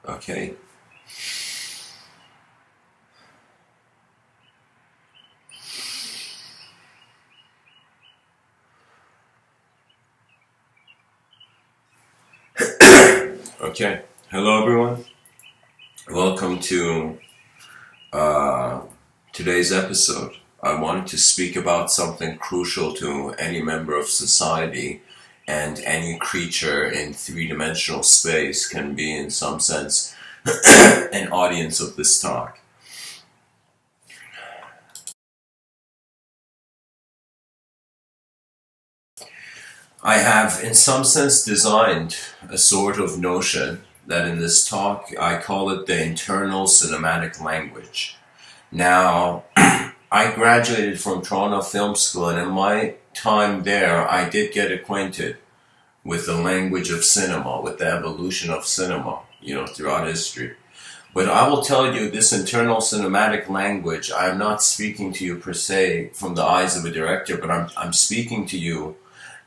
Okay. Okay. Hello, everyone. Welcome to uh, today's episode. I wanted to speak about something crucial to any member of society, and any creature in three-dimensional space can be, in some sense, an audience of this talk. I have, in some sense, designed a sort of notion that in this talk I call it the internal cinematic language. Now, I graduated from Toronto Film School, and in my time there, I did get acquainted with the language of cinema, with the evolution of cinema, throughout history. But I will tell you, this internal cinematic language, I'm not speaking to you per se from the eyes of a director, but I'm speaking to you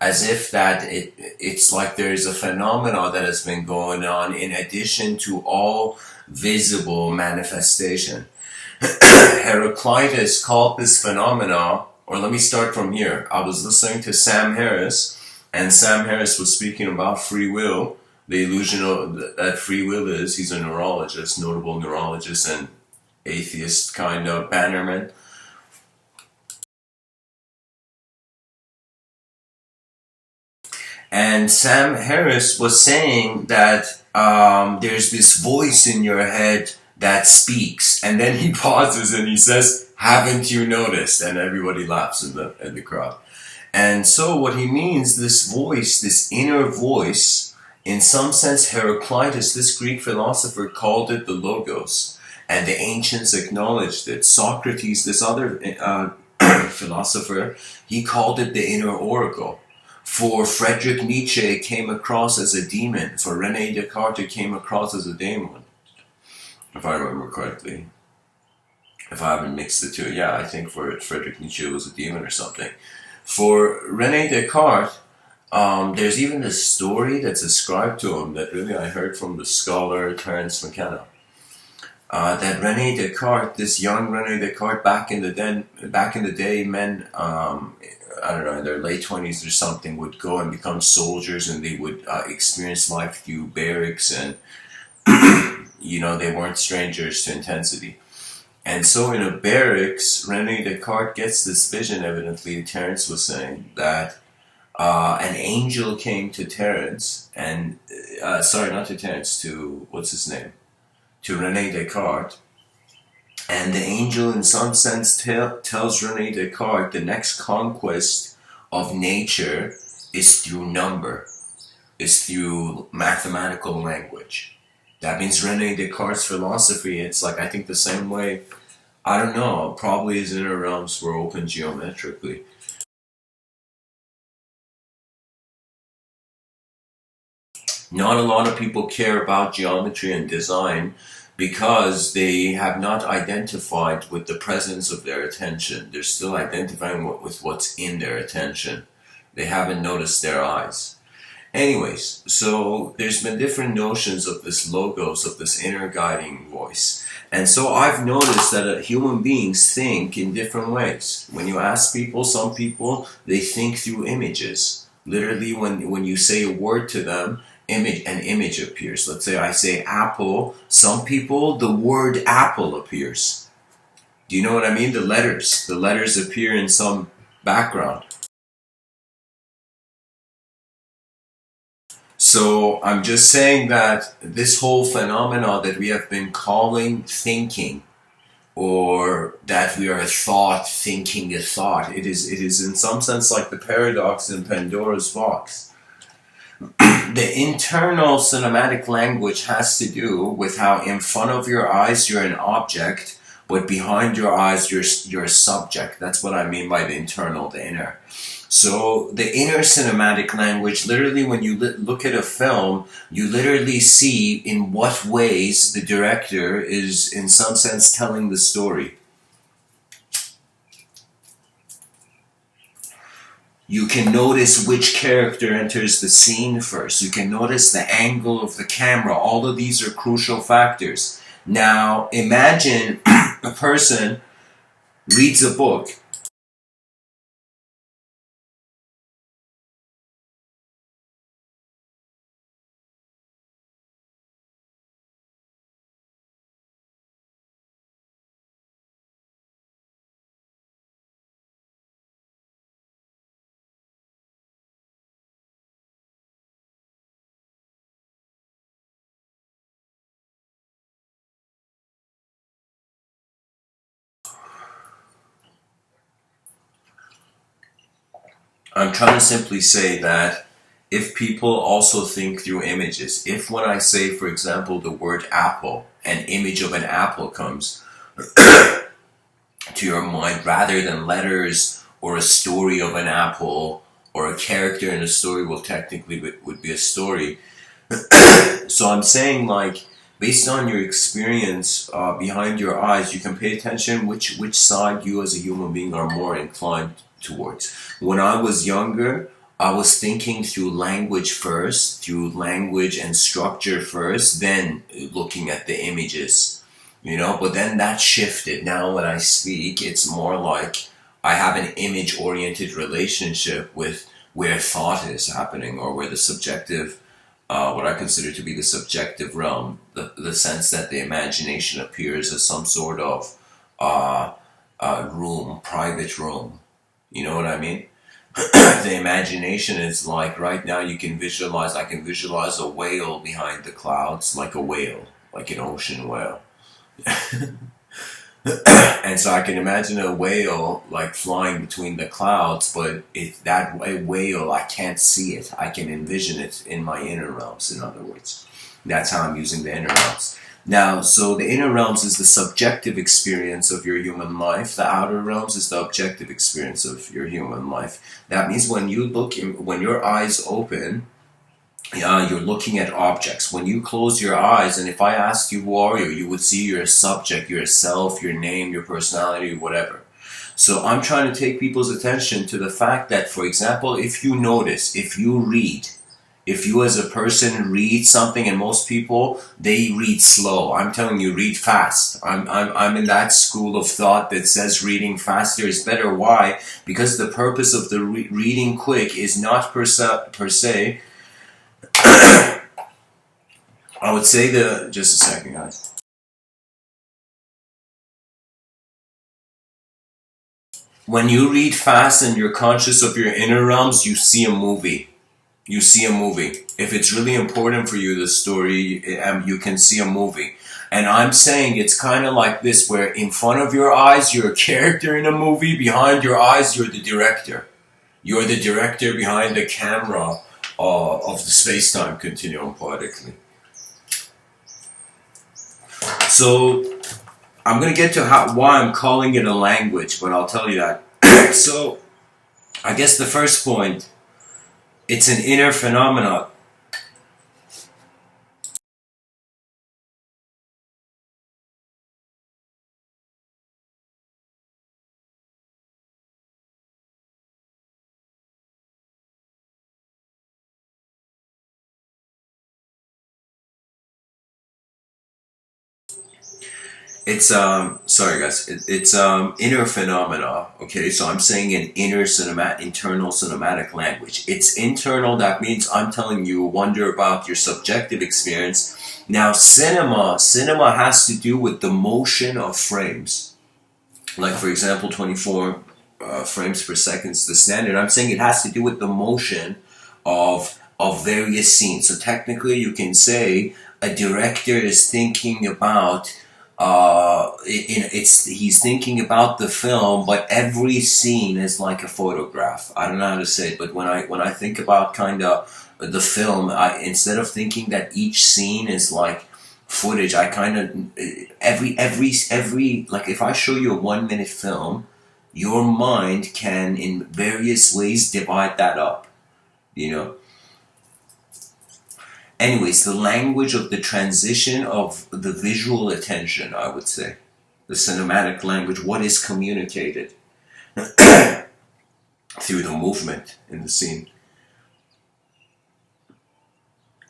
as if that it's like there's a phenomena that has been going on in addition to all visible manifestation. Heraclitus called this phenomena, or let me start from here. I was listening to Sam Harris, and Sam Harris was speaking about free will, the illusion of that free will is. He's a neurologist, notable neurologist, and atheist kind of bannerman. And Sam Harris was saying that there's this voice in your head that speaks, and then he pauses and he says, "Haven't you noticed?" And everybody laughs in the crowd. And so what he means, this voice, this inner voice, in some sense, Heraclitus, this Greek philosopher, called it the logos, and the ancients acknowledged it. Socrates, this other philosopher, he called it the inner oracle. For Friedrich Nietzsche, it came across as a demon. For René Descartes, it came across as a daemon, if I remember correctly. If I haven't mixed the two. Yeah, I think for Friedrich Nietzsche, it was a demon or something. For René Descartes, there's even a story that's ascribed to him that really I heard from the scholar Terence McKenna. That René Descartes, this young René Descartes, back in the day, men, I don't know, in their late 20s or something, would go and become soldiers, and they would experience life through barracks, and they weren't strangers to intensity. And so in a barracks, René Descartes gets this vision, evidently, Terence was saying, that an angel came to Terence, and, sorry, not to Terence, to, what's his name? To René Descartes. And the angel, in some sense, tells René Descartes the next conquest of nature is through number, is through mathematical language. That means René Descartes' philosophy, it's like, I think the same way, I don't know, probably his inner realms were open geometrically. Not a lot of people care about geometry and design because they have not identified with the presence of their attention. They're still identifying with what's in their attention. They haven't noticed their eyes. Anyways, so there's been different notions of this logos, of this inner guiding voice. And so I've noticed that human beings think in different ways. When you ask people, some people, they think through images. Literally, when you say a word to them, an image appears. Let's say I say apple. Some people, the word apple appears. Do you know what I mean? The letters appear in some background. So I'm just saying that this whole phenomena that we have been calling thinking, or that we are a thought thinking a thought, it is in some sense like the paradox in Pandora's box. The internal cinematic language has to do with how in front of your eyes you're an object, but behind your eyes you're a subject. That's what I mean by the internal, the inner. So the inner cinematic language, literally when you look at a film, you literally see in what ways the director is in some sense telling the story. You can notice which character enters the scene first. You can notice the angle of the camera. All of these are crucial factors. Now, imagine a person reads a book. I'm trying to simply say that if people also think through images, if when I say, for example, the word apple, an image of an apple comes to your mind rather than letters or a story of an apple or a character in a story, well, technically would be a story. So I'm saying, like, based on your experience behind your eyes, you can pay attention which side you as a human being are more inclined towards. When I was younger, I was thinking through language first, through language and structure first, then looking at the images, you know. But then that shifted. Now when I speak, it's more like I have an image-oriented relationship with where thought is happening, or where the subjective, what I consider to be the subjective realm, the sense that the imagination appears as some sort of room, private room. You know what I mean? The imagination is like, right now you can visualize, I can visualize a whale behind the clouds, like a whale, like an ocean whale. And so I can imagine a whale like flying between the clouds, but if that whale, I can't see it. I can envision it in my inner realms, in other words. That's how I'm using the inner realms. Now, so the inner realms is the subjective experience of your human life. The outer realms is the objective experience of your human life. That means when you look in, when your eyes open, you're looking at objects. When you close your eyes, and if I asked you who are you, you would see your subject, yourself, your name, your personality, whatever. So I'm trying to take people's attention to the fact that, for example, if you notice, if you read, if you as a person read something, and most people, they read slow. I'm telling you, read fast. I'm in that school of thought that says reading faster is better. Why? Because the purpose of the reading quick is not per se. I would say just a second, guys. When you read fast and you're conscious of your inner realms, you see a movie. You see a movie. If it's really important for you, the story, you can see a movie. And I'm saying it's kind of like this, where in front of your eyes, you're a character in a movie. Behind your eyes, you're the director. You're the director behind the camera of the space-time continuum, poetically. So I'm going to get to why I'm calling it a language, but I'll tell you that. So I guess the first point, it's an inner phenomenon. It's sorry guys, it's inner phenomena. Okay, so I'm saying an internal cinematic language. It's internal. That means I'm telling you, wonder about your subjective experience. Now, cinema has to do with the motion of frames. Like, for example, 24 frames per second is the standard. I'm saying it has to do with the motion of various scenes. So technically, you can say a director is thinking about he's thinking about the film, but every scene is like a photograph. I don't know how to say it, but when I think about kind of the film, instead of thinking that each scene is like footage, I kind of every like, if I show you a 1 minute film, your mind can in various ways divide that up, you know. Anyways, the language of the transition of the visual attention, I would say. The cinematic language, what is communicated. through the movement in the scene?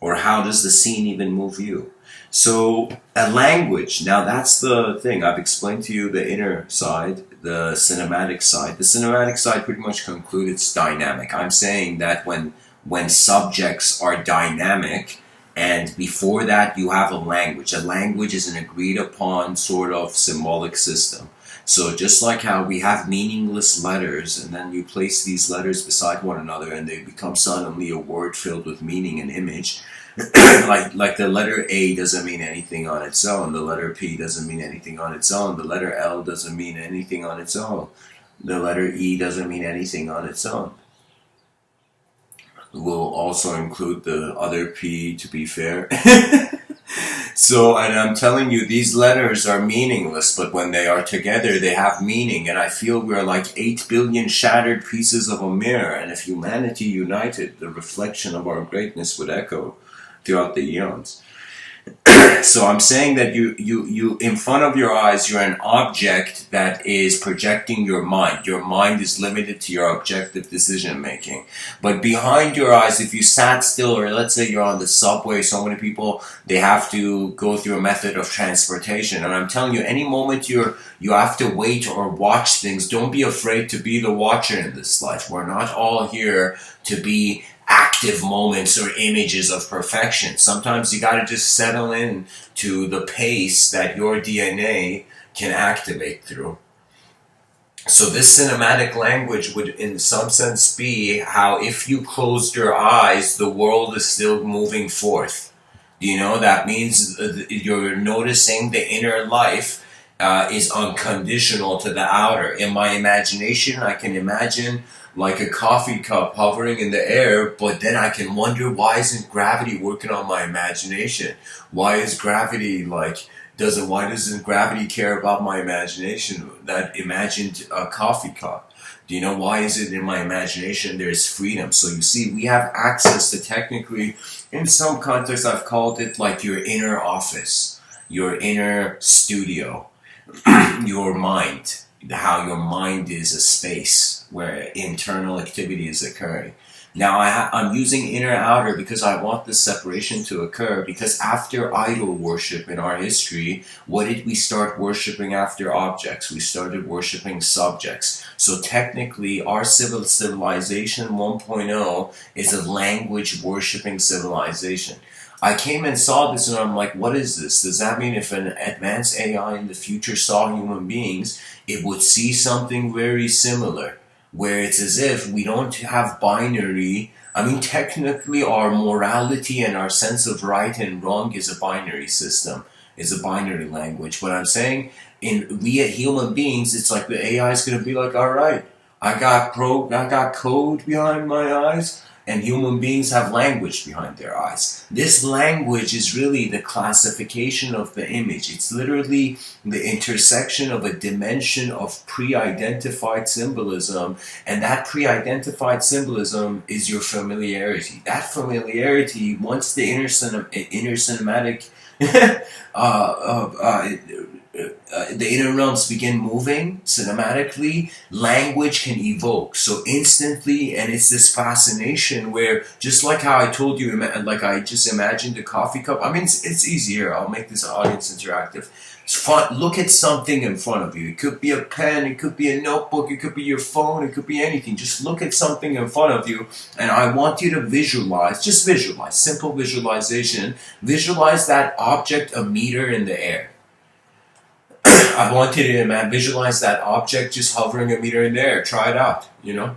Or how does the scene even move you? So a language, now that's the thing. I've explained to you the inner side, the cinematic side. The cinematic side pretty much concludes it's dynamic. I'm saying that when subjects are dynamic, and before that you have a language. A language is an agreed upon sort of symbolic system. So just like how we have meaningless letters, and then you place these letters beside one another and they become suddenly a word filled with meaning and image. like the letter A doesn't mean anything on its own. The letter P doesn't mean anything on its own. The letter L doesn't mean anything on its own. The letter E doesn't mean anything on its own. We'll also include the other P to be fair. So, and I'm telling you, these letters are meaningless, but when they are together, they have meaning. And I feel we're like 8 billion shattered pieces of a mirror. And if humanity united, the reflection of our greatness would echo throughout the eons. So I'm saying that you in front of your eyes, you're an object that is projecting your mind. Your mind is limited to your objective decision making. But behind your eyes, if you sat still, or let's say you're on the subway, so many people, they have to go through a method of transportation. And I'm telling you, any moment you have to wait or watch things, don't be afraid to be the watcher in this life. We're not all here to be active moments or images of perfection. Sometimes you got to just settle in to the pace that your DNA can activate through. So this cinematic language would in some sense be how if you closed your eyes, the world is still moving forth. You know, that means you're noticing the inner life is unconditional to the outer. In my imagination, I can imagine like a coffee cup hovering in the air, but then I can wonder, why isn't gravity working on my imagination? Why is gravity why doesn't gravity care about my imagination, that imagined coffee cup? Do you know why is it in my imagination there's freedom? So you see, we have access to, technically, in some context I've called it like your inner office, your inner studio, your mind. How your mind is a space where internal activity is occurring. Now I'm using inner outer because I want this separation to occur, because after idol worship in our history, what did we start worshiping after objects? We started worshiping subjects. So technically our civilization 1.0 is a language worshiping civilization. I came and saw this and I'm like, what is this? Does that mean if an advanced AI in the future saw human beings, it would see something very similar, where it's as if we don't have binary. I mean, technically our morality and our sense of right and wrong is a binary system, is a binary language. But I'm saying, we as human beings, it's like the AI is going to be like, all right, I got code behind my eyes. And human beings have language behind their eyes. This language is really the classification of the image. It's literally the intersection of a dimension of pre-identified symbolism, and that pre-identified symbolism is your familiarity. That familiarity, once the inner cinematic the inner realms begin moving cinematically, language can evoke so instantly. And it's this fascination where, just like how I told you, like I just imagined a coffee cup. I mean, it's easier. I'll make this audience interactive. It's fun. Look at something in front of you. It could be a pen, it could be a notebook, it could be your phone, it could be anything. Just look at something in front of you, and I want you to visualize, just visualize, simple visualization. Visualize that object a meter in the air. I want you to visualize that object just hovering a meter in the air. Try it out, you know?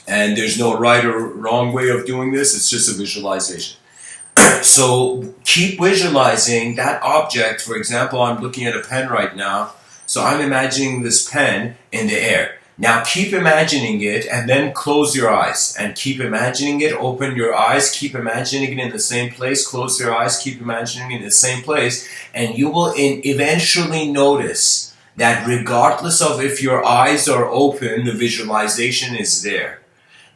And there's no right or wrong way of doing this. It's just a visualization. So keep visualizing that object. For example, I'm looking at a pen right now. So I'm imagining this pen in the air. Now keep imagining it and then close your eyes. And keep imagining it, open your eyes, keep imagining it in the same place, close your eyes, keep imagining it in the same place. And you will eventually notice that regardless of if your eyes are open, the visualization is there.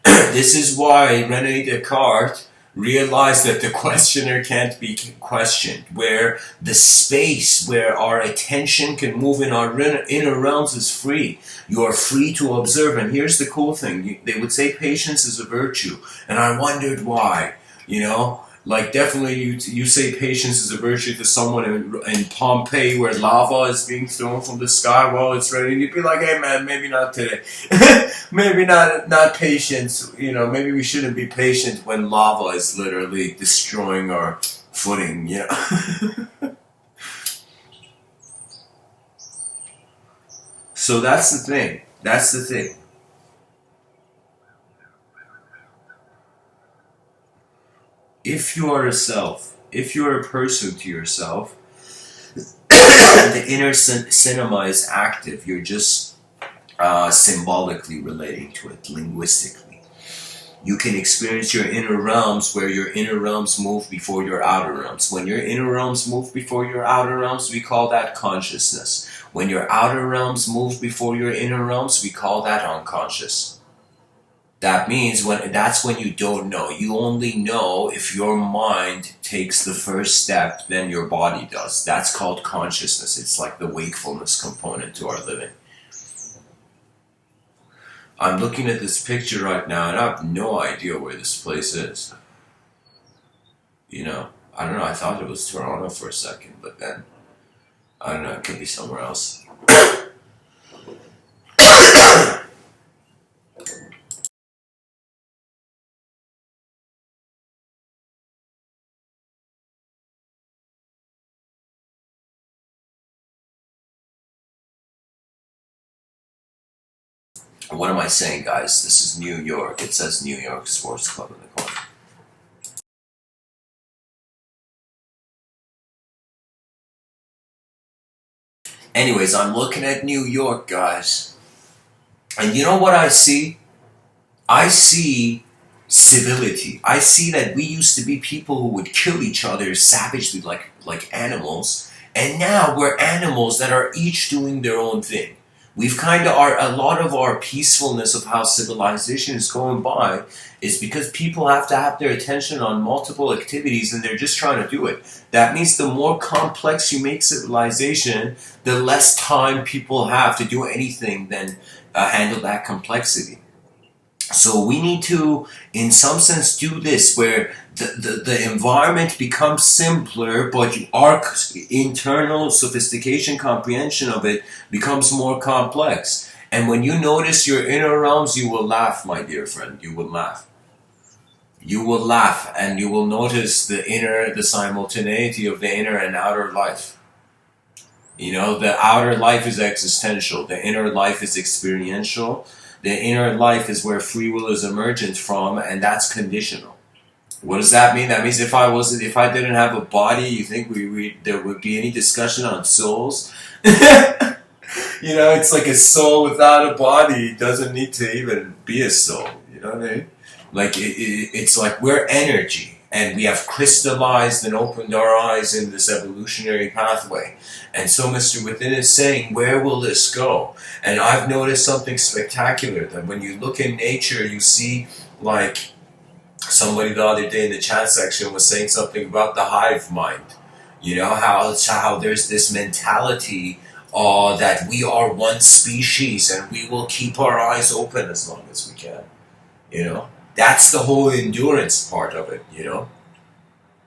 This is why Meister Eckhart Realize that the questioner can't be questioned, where the space where our attention can move in our inner realms is free. You are free to observe. And here's the cool thing. They would say patience is a virtue. And I wondered why, you know? Like, definitely you say patience is a virtue to someone in Pompeii where lava is being thrown from the sky while it's ready. And you'd be like, hey man, maybe not today. Maybe not patience. You know, maybe we shouldn't be patient when lava is literally destroying our footing, you know? So that's the thing. That's the thing. If you are a self, if you are a person to yourself, the inner cinema is active. You're just symbolically relating to it, linguistically. You can experience your inner realms where your inner realms move before your outer realms. When your inner realms move before your outer realms, we call that consciousness. When your outer realms move before your inner realms, we call that unconscious. That means that's when you don't know. You only know if your mind takes the first step, then your body does. That's called consciousness. It's like the wakefulness component to our living. I'm looking at this picture right now and I have no idea where this place is. You know, I don't know, I thought it was Toronto for a second, but then, I don't know, it could be somewhere else. What am I saying, guys? This is New York. It says New York Sports Club in the corner. Anyways, I'm looking at New York, guys. And you know what I see? I see civility. I see that we used to be people who would kill each other savagely like animals. And now we're animals that are each doing their own thing. We've kind of a lot of our peacefulness of how civilization is going by is because people have to have their attention on multiple activities and they're just trying to do it. That means the more complex you make civilization, the less time people have to do anything than handle that complexity. So we need to, in some sense, do this where the environment becomes simpler, but our internal sophistication, comprehension of it becomes more complex. And when you notice your inner realms, you will laugh, my dear friend. You will laugh. You will laugh and you will notice the simultaneity of the inner and outer life. You know, the outer life is existential. The inner life is experiential. The inner life is where free will is emergent from, and that's conditional. What does that mean? That means if I didn't have a body, you think there would be any discussion on souls? You know, it's like a soul without a body doesn't need to even be a soul. You know what I mean? Like it's like we're energy. And we have crystallized and opened our eyes in this evolutionary pathway. And so MrWithin is saying, where will this go? And I've noticed something spectacular, that when you look in nature, you see, like, somebody the other day in the chat section was saying something about the hive mind. You know, how there's this mentality that we are one species and we will keep our eyes open as long as we can. You know? That's the whole endurance part of it, you know?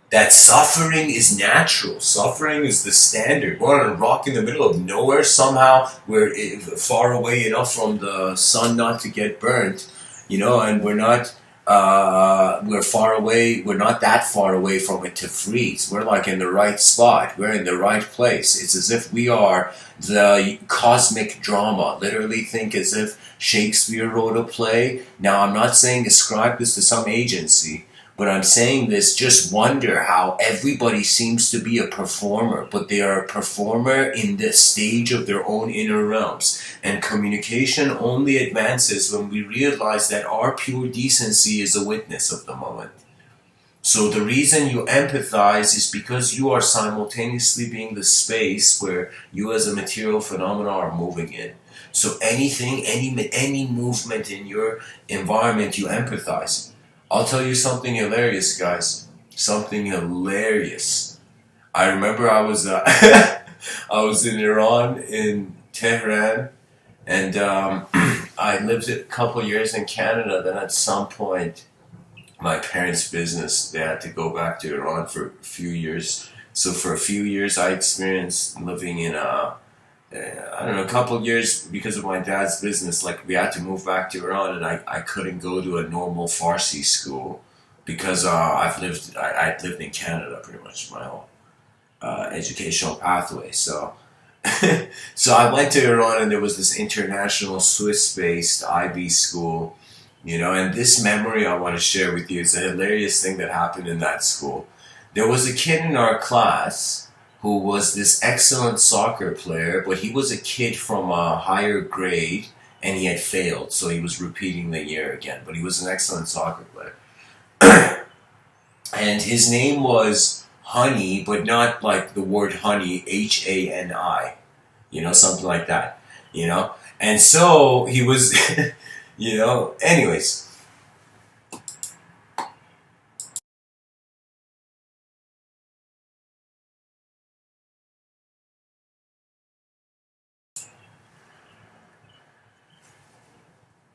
That suffering is natural. Suffering is the standard. We're on a rock in the middle of nowhere. Somehow we're far away enough from the sun not to get burnt, you know, and we're not that far away from it to freeze. We're like in the right spot. We're in the right place. It's as if we are the cosmic drama. Literally think as if Shakespeare wrote a play. Now, I'm not saying ascribe this to some agency, but I'm saying this, just wonder how everybody seems to be a performer, but they are a performer in the stage of their own inner realms. And communication only advances when we realize that our pure decency is a witness of the moment. So the reason you empathize is because you are simultaneously being the space where you as a material phenomena are moving in. So anything, any movement in your environment, you empathize. I'll tell you something hilarious, guys. Something hilarious. I remember I was I was in Iran, in Tehran, and I lived a couple years in Canada. Then at some point, my parents' business, they had to go back to Iran for a few years. So for a few years, I experienced living in I don't know, a couple of years because of my dad's business. Like we had to move back to Iran, and I couldn't go to a normal Farsi school because I'd lived in Canada pretty much my whole educational pathway. So so I went to Iran, and there was this international Swiss-based IB school, and this memory I want to share with you is a hilarious thing that happened in that school. There was a kid in our class who was this excellent soccer player, but he was a kid from a higher grade and he had failed, so he was repeating the year again, but he was an excellent soccer player. And his name was Honey, but not like the word honey, Hani, something like that, And so he was, anyways.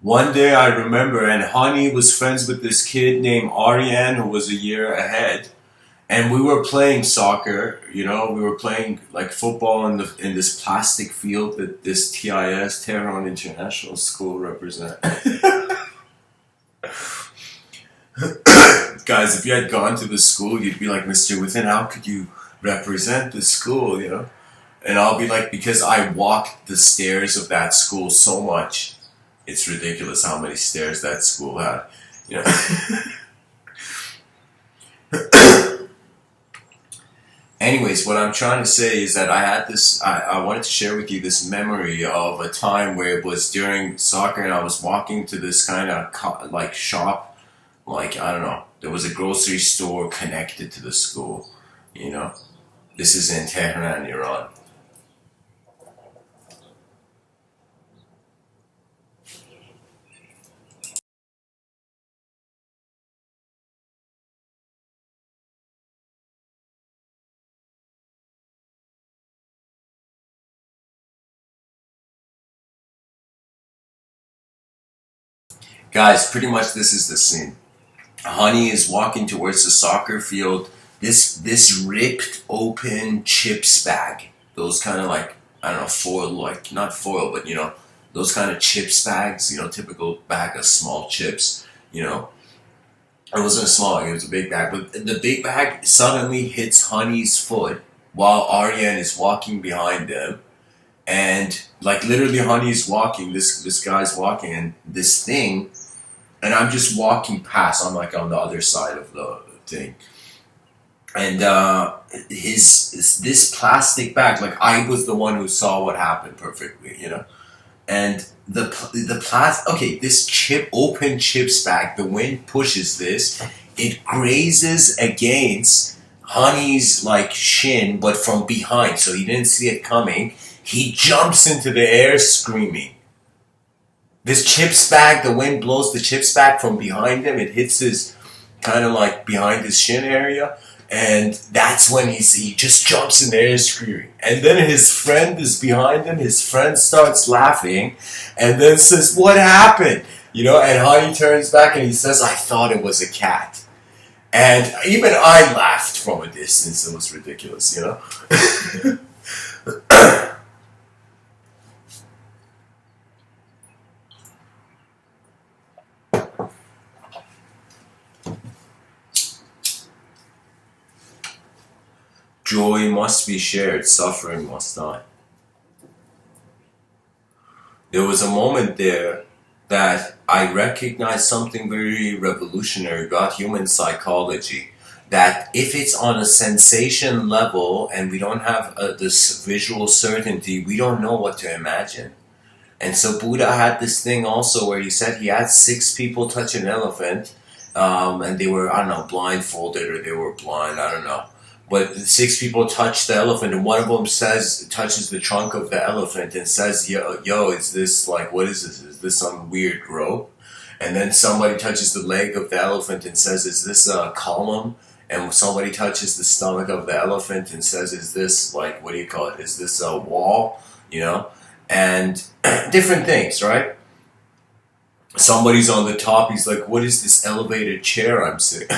One day I remember, and Hani was friends with this kid named Aryan who was a year ahead, and we were playing soccer. We were playing like football in this plastic field that this TIS Tehran International School represent. Guys, if you had gone to the school, you'd be like, Mr.Within, how could you represent the school? And I'll be like, because I walked the stairs of that school so much. It's ridiculous how many stairs that school had. Anyways, what I'm trying to say is that I had this, I wanted to share with you this memory of a time where it was during soccer and I was walking to this kind of like shop, like, I don't know, there was a grocery store connected to the school, This is in Tehran, Iran. Guys, pretty much this is the scene. Honey is walking towards the soccer field. This ripped open chips bag. Those kind of like, I don't know, foil, like not foil, but those kind of chips bags, typical bag of small chips, It wasn't a small bag, it was a big bag. But the big bag suddenly hits Honey's foot while Aryan is walking behind them. And like literally Honey's walking, this guy's walking, and this thing, and I'm just walking past. I'm like on the other side of the thing, and this plastic bag. Like I was the one who saw what happened perfectly, And the plastic. Okay, this open chips bag. The wind pushes this. It grazes against Honey's like shin, but from behind, so he didn't see it coming. He jumps into the air screaming. This chips bag, the wind blows the chips bag from behind him. It hits his kind of like behind his shin area. And that's when he just jumps in the air screaming. And then his friend is behind him. His friend starts laughing and then says, "What happened?" And Honey turns back and he says, "I thought it was a cat." And even I laughed from a distance. It was ridiculous, Joy must be shared, suffering must not. There was a moment there that I recognized something very revolutionary about human psychology. That if it's on a sensation level and we don't have this visual certainty, we don't know what to imagine. And so Buddha had this thing also where he said he had 6 people touch an elephant, and they were, I don't know, blindfolded or they were blind, I don't know. But 6 people touch the elephant, and one of them touches the trunk of the elephant and says, yo, is this like, what is this? Is this some weird rope? And then somebody touches the leg of the elephant and says, is this a column? And somebody touches the stomach of the elephant and says, is this, like, what do you call it? Is this a wall? You know? And different things, right? Somebody's on the top, he's like, what is this elevated chair I'm sitting?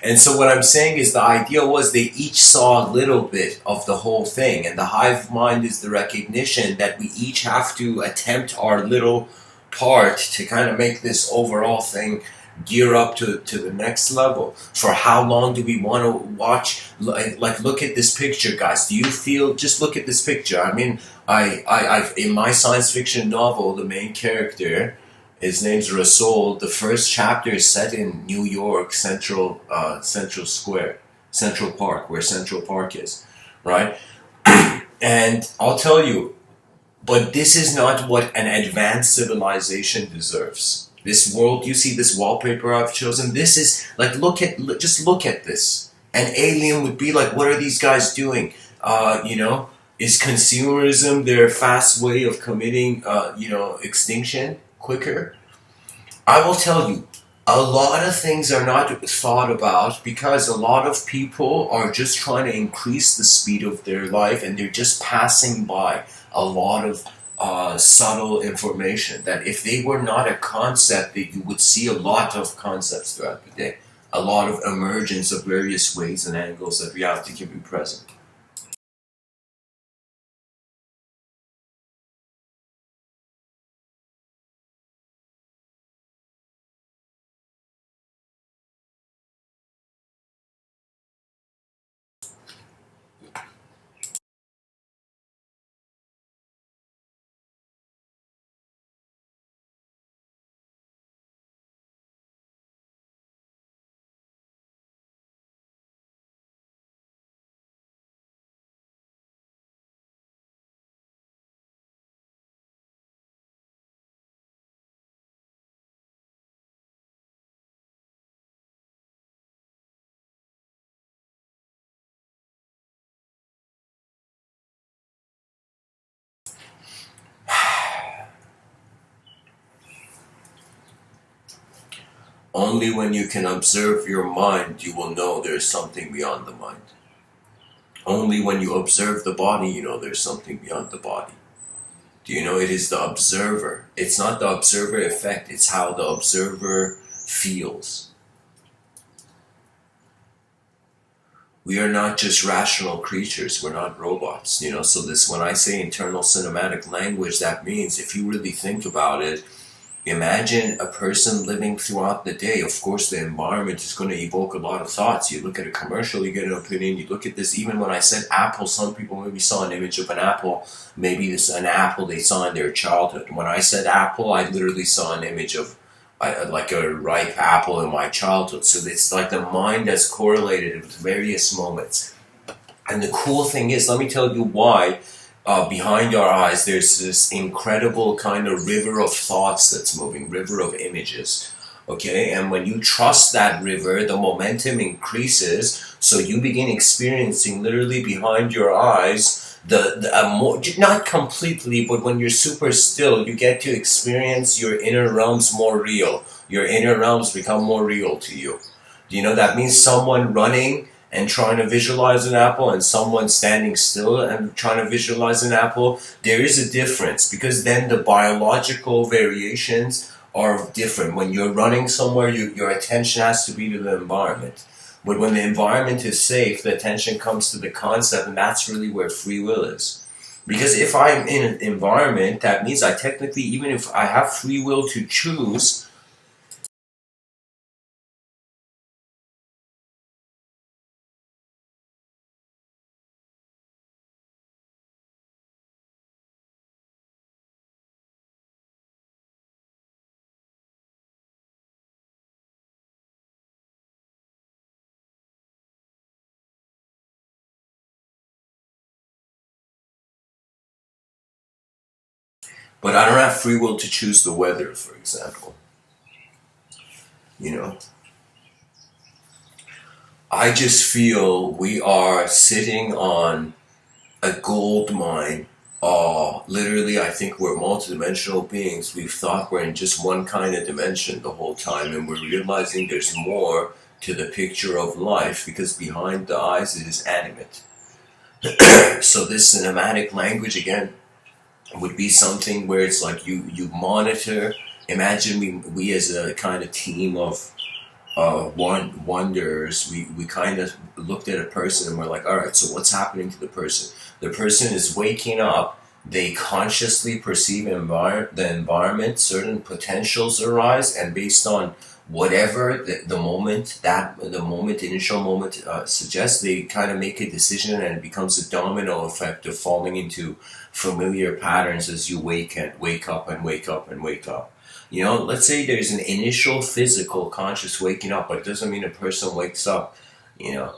And so what I'm saying is the idea was they each saw a little bit of the whole thing. And the hive mind is the recognition that we each have to attempt our little part to kind of make this overall thing gear up to the next level. For how long do we want to watch? Like look at this picture, guys. Do you feel, just look at this picture. I mean, I've in my science fiction novel, the main character, his name's Rasoul. The first chapter is set in New York, Central Square, Central Park, where Central Park is, right? And I'll tell you, but this is not what an advanced civilization deserves. This world, you see this wallpaper I've chosen, this is, like, just look at this. An alien would be like, what are these guys doing? You know, is consumerism their fast way of committing, extinction quicker? I will tell you, a lot of things are not thought about because a lot of people are just trying to increase the speed of their life and they're just passing by a lot of subtle information that if they were not a concept, that you would see a lot of concepts throughout the day, a lot of emergence of various ways and angles that we have to keep present. Only when you can observe your mind, you will know there's something beyond the mind. Only when you observe the body, you know there's something beyond the body. Do you know it is the observer? It's not the observer effect, it's how the observer feels. We are not just rational creatures, we're not robots, so this, when I say internal cinematic language, that means if you really think about it, imagine a person living throughout the day. Of course, the environment is going to evoke a lot of thoughts. You look at a commercial, you get an opinion. You look at this, even when I said apple, some people maybe saw an image of an apple. Maybe this an apple they saw in their childhood. When I said apple, I literally saw an image of like a ripe apple in my childhood. So it's like the mind has correlated with various moments. And the cool thing is, let me tell you why. Behind our eyes, there's this incredible kind of river of thoughts that's moving, river of images. Okay, and when you trust that river, the momentum increases, so you begin experiencing literally behind your eyes more, not completely, but when you're super still, you get to experience your inner realms more real. Your inner realms become more real to you. Do you know that means someone running and trying to visualize an apple and someone standing still and trying to visualize an apple? There is a difference because then the biological variations are different. When you're running somewhere, your attention has to be to the environment. But when the environment is safe, the attention comes to the concept, and that's really where free will is. Because if I'm in an environment, that means I technically, even if I have free will to choose, but I don't have free will to choose the weather, for example. You know, I just feel we are sitting on a gold mine Literally, I think we're multidimensional beings. We've thought we're in just one kind of dimension the whole time, and we're realizing there's more to the picture of life because behind the eyes it is animate. So this cinematic language again would be something where it's like you monitor. Imagine we as a kind of team of wonders. We kind of looked at a person and we're like, all right, so what's happening to the person? The person is waking up. They consciously perceive the environment. Certain potentials arise, and based on whatever the initial moment suggests, they kind of make a decision, and it becomes a domino effect of falling into familiar patterns as you wake up and wake up and wake up. You know, let's say there's an initial physical conscious waking up, but it doesn't mean a person wakes up, you know.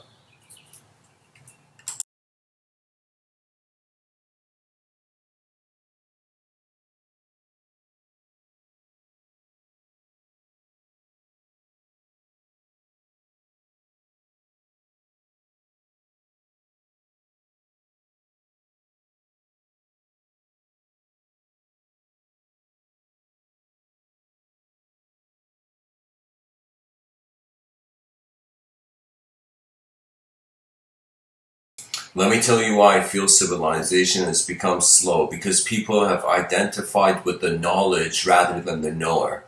Let me tell you why I feel civilization has become slow. Because people have identified with the knowledge rather than the knower.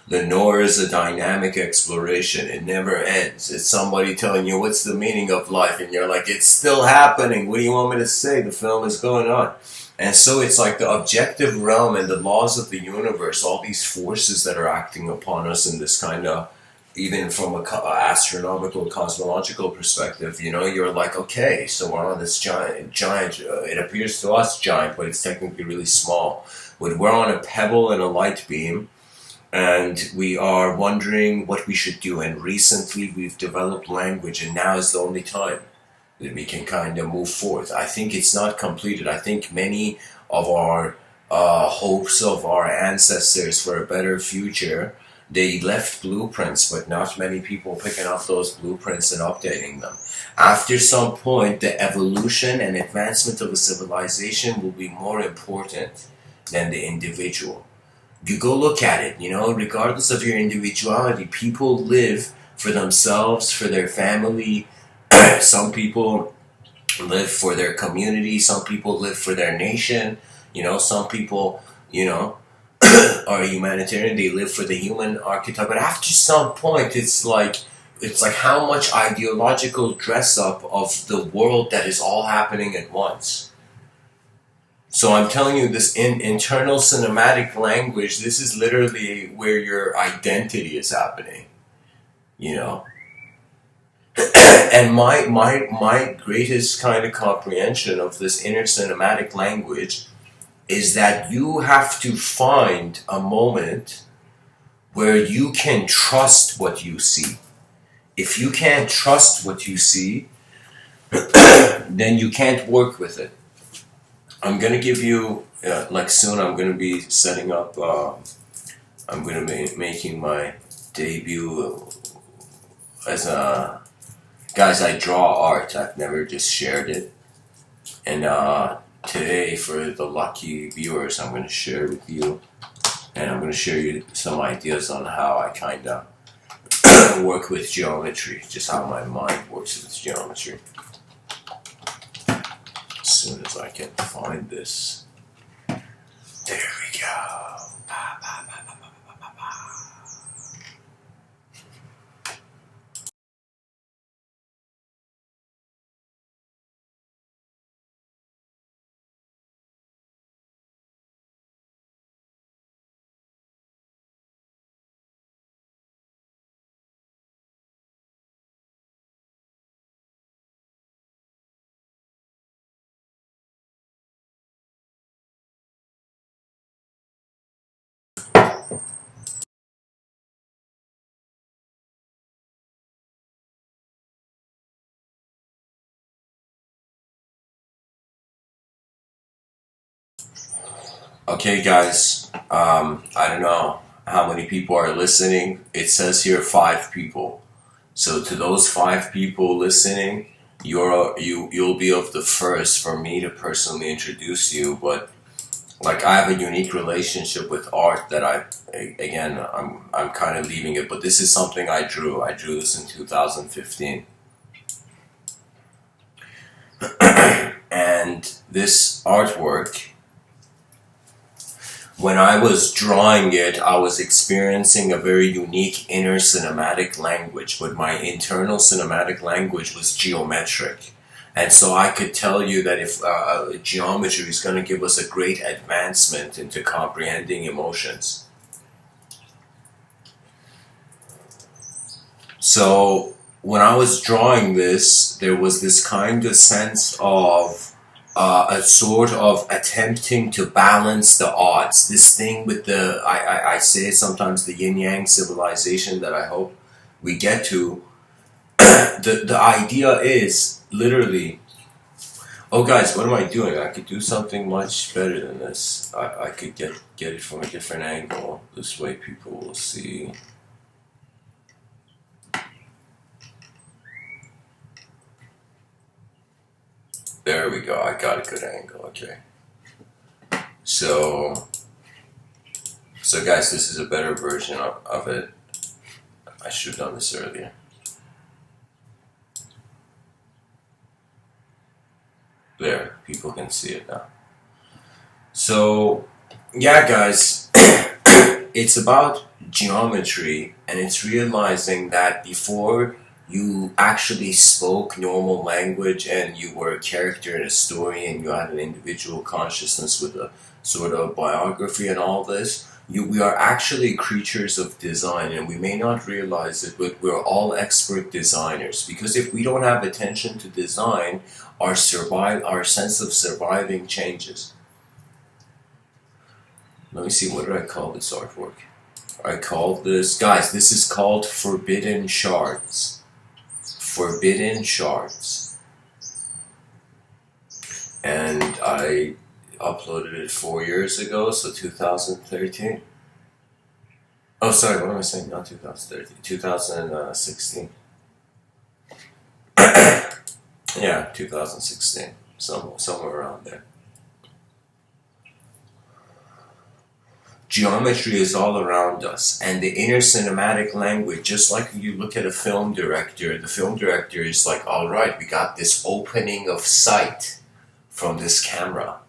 The knower is a dynamic exploration. It never ends. It's somebody telling you what's the meaning of life, and you're like, it's still happening. What do you want me to say? The film is going on. And so it's like the objective realm and the laws of the universe, all these forces that are acting upon us in this kind of, even from a astronomical, cosmological perspective, you know, you're like, okay, so we're on this giant. It appears to us giant, but it's technically really small. But we're on a pebble in a light beam, and we are wondering what we should do. And recently, we've developed language, and now is the only time that we can kind of move forth. I think it's not completed. I think many of our hopes of our ancestors for a better future, they left blueprints, but not many people picking up those blueprints and updating them. After some point, the evolution and advancement of a civilization will be more important than the individual. You go look at it, you know, regardless of your individuality, people live for themselves, for their family. Some people live for their community, some people live for their nation, you know, some people, you know, are humanitarian, they live for the human archetype. But after some point, it's like how much ideological dress up of the world that is all happening at once. So I'm telling you, this internal cinematic language, this is literally where your identity is happening, you know. And my greatest kind of comprehension of this inner cinematic language is that you have to find a moment where you can trust what you see. If you can't trust what you see, then you can't work with it. I'm gonna give you, like soon I'm gonna be setting up, I'm gonna be making my debut as a, guys, I draw art, I've never just shared it. And today, for the lucky viewers, I'm gonna share with you, and I'm gonna share you some ideas on how I kind of work with geometry, just how my mind works with geometry. As soon as I can find this. There we go. Okay, guys, I don't know how many people are listening. It says here 5 people. So to those 5 people listening, you'll be of the first for me to personally introduce you. But like, I have a unique relationship with art that again, I'm kind of leaving it, but this is something I drew. I drew this in 2015. And this artwork, when I was drawing it, I was experiencing a very unique inner cinematic language, but my internal cinematic language was geometric. And so I could tell you that if geometry is going to give us a great advancement into comprehending emotions. So when I was drawing this, there was this kind of sense of a sort of attempting to balance the odds. This thing with I say sometimes the yin-yang civilization that I hope we get to. The idea is literally, oh guys, what am I doing? I could do something much better than this. I could get it from a different angle. This way people will see. There we go, I got a good angle, okay. So guys, this is a better version of it. I should have done this earlier. There, people can see it now. So, yeah guys, it's about geometry, and it's realizing that before you actually spoke normal language and you were a character in a story and you had an individual consciousness with a sort of biography and all this, we are actually creatures of design, and we may not realize it, but we're all expert designers, because if we don't have attention to design, our sense of surviving changes. Let me see, what did I call this artwork? I called this, guys, this is called Forbidden Shards. Forbidden Shards. And I uploaded it 4 years ago, so 2013. Oh, sorry, what am I saying? Not 2013, 2016. Yeah, 2016, somewhere around there. Geometry is all around us, and the inner cinematic language, just like you look at a film director, the film director is like, all right, we got this opening of sight from this camera.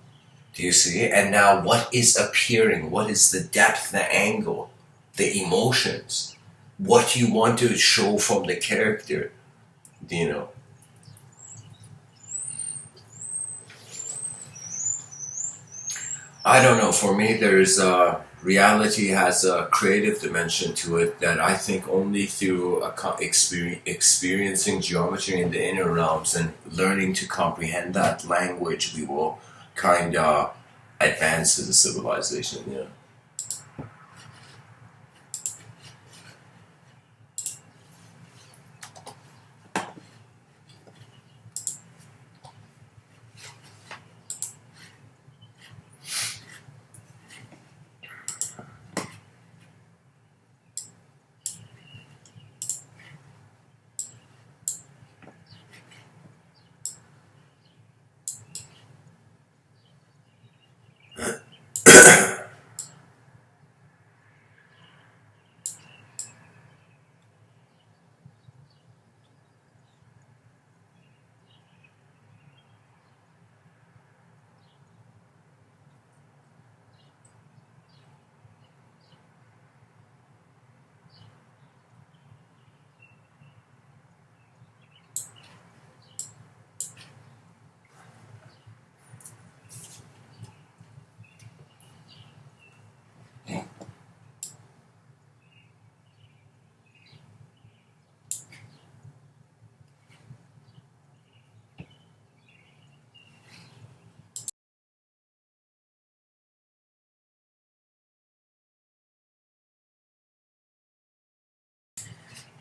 Do you see? And now what is appearing? What is the depth, the angle, the emotions? What you want to show from the character, you know? I don't know, for me there's reality has a creative dimension to it that I think only through experiencing geometry in the inner realms and learning to comprehend that language, we will kind of advance as a civilization, yeah.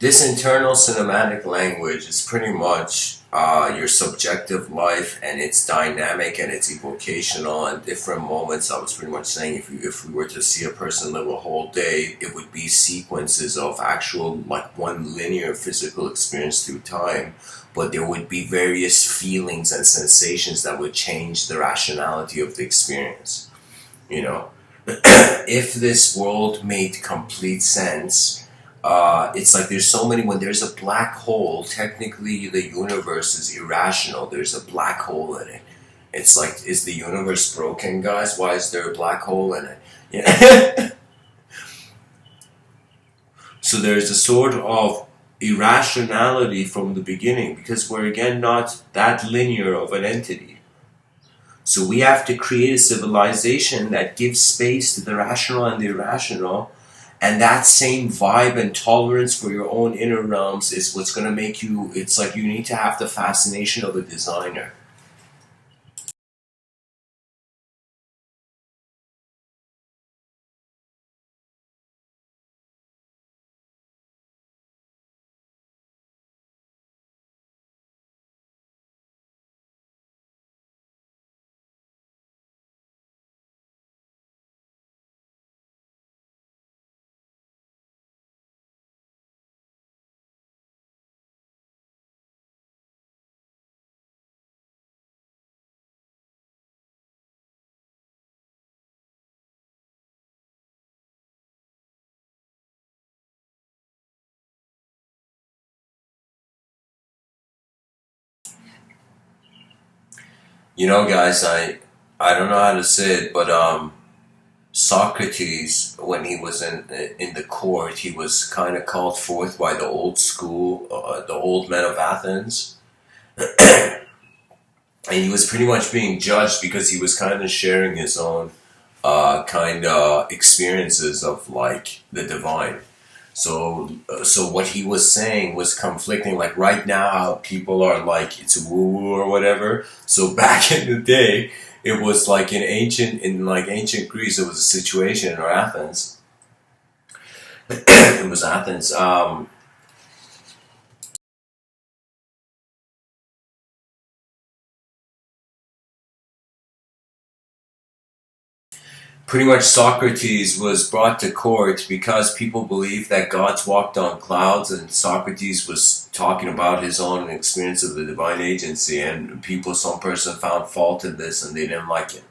This internal cinematic language is pretty much your subjective life, and it's dynamic and it's evocational and different moments. I was pretty much saying if we were to see a person live a whole day, it would be sequences of actual like one linear physical experience through time, but there would be various feelings and sensations that would change the rationality of the experience. You know, if this world made complete sense, it's like there's so many. When there's a black hole, technically the universe is irrational. There's a black hole in it. It's like, is the universe broken, guys? Why is there a black hole in it? Yeah. So there's a sort of irrationality from the beginning because we're again not that linear of an entity. So we have to create a civilization that gives space to the rational and the irrational, and that same vibe and tolerance for your own inner realms is what's going to make you. It's like you need to have the fascination of a designer. You know, guys, I don't know how to say it, but Socrates, when he was in the court, he was kind of called forth by the old school, the old men of Athens, and he was pretty much being judged because he was kind of sharing his own kind of experiences of like the divine. So what he was saying was conflicting. Like right now, how people are like it's woo woo or whatever. So back in the day, it was like in like ancient Greece, it was a situation, or Athens. It was Athens. Pretty much Socrates was brought to court because people believed that gods walked on clouds, and Socrates was talking about his own experience of the divine agency, and some person found fault in this and they didn't like it.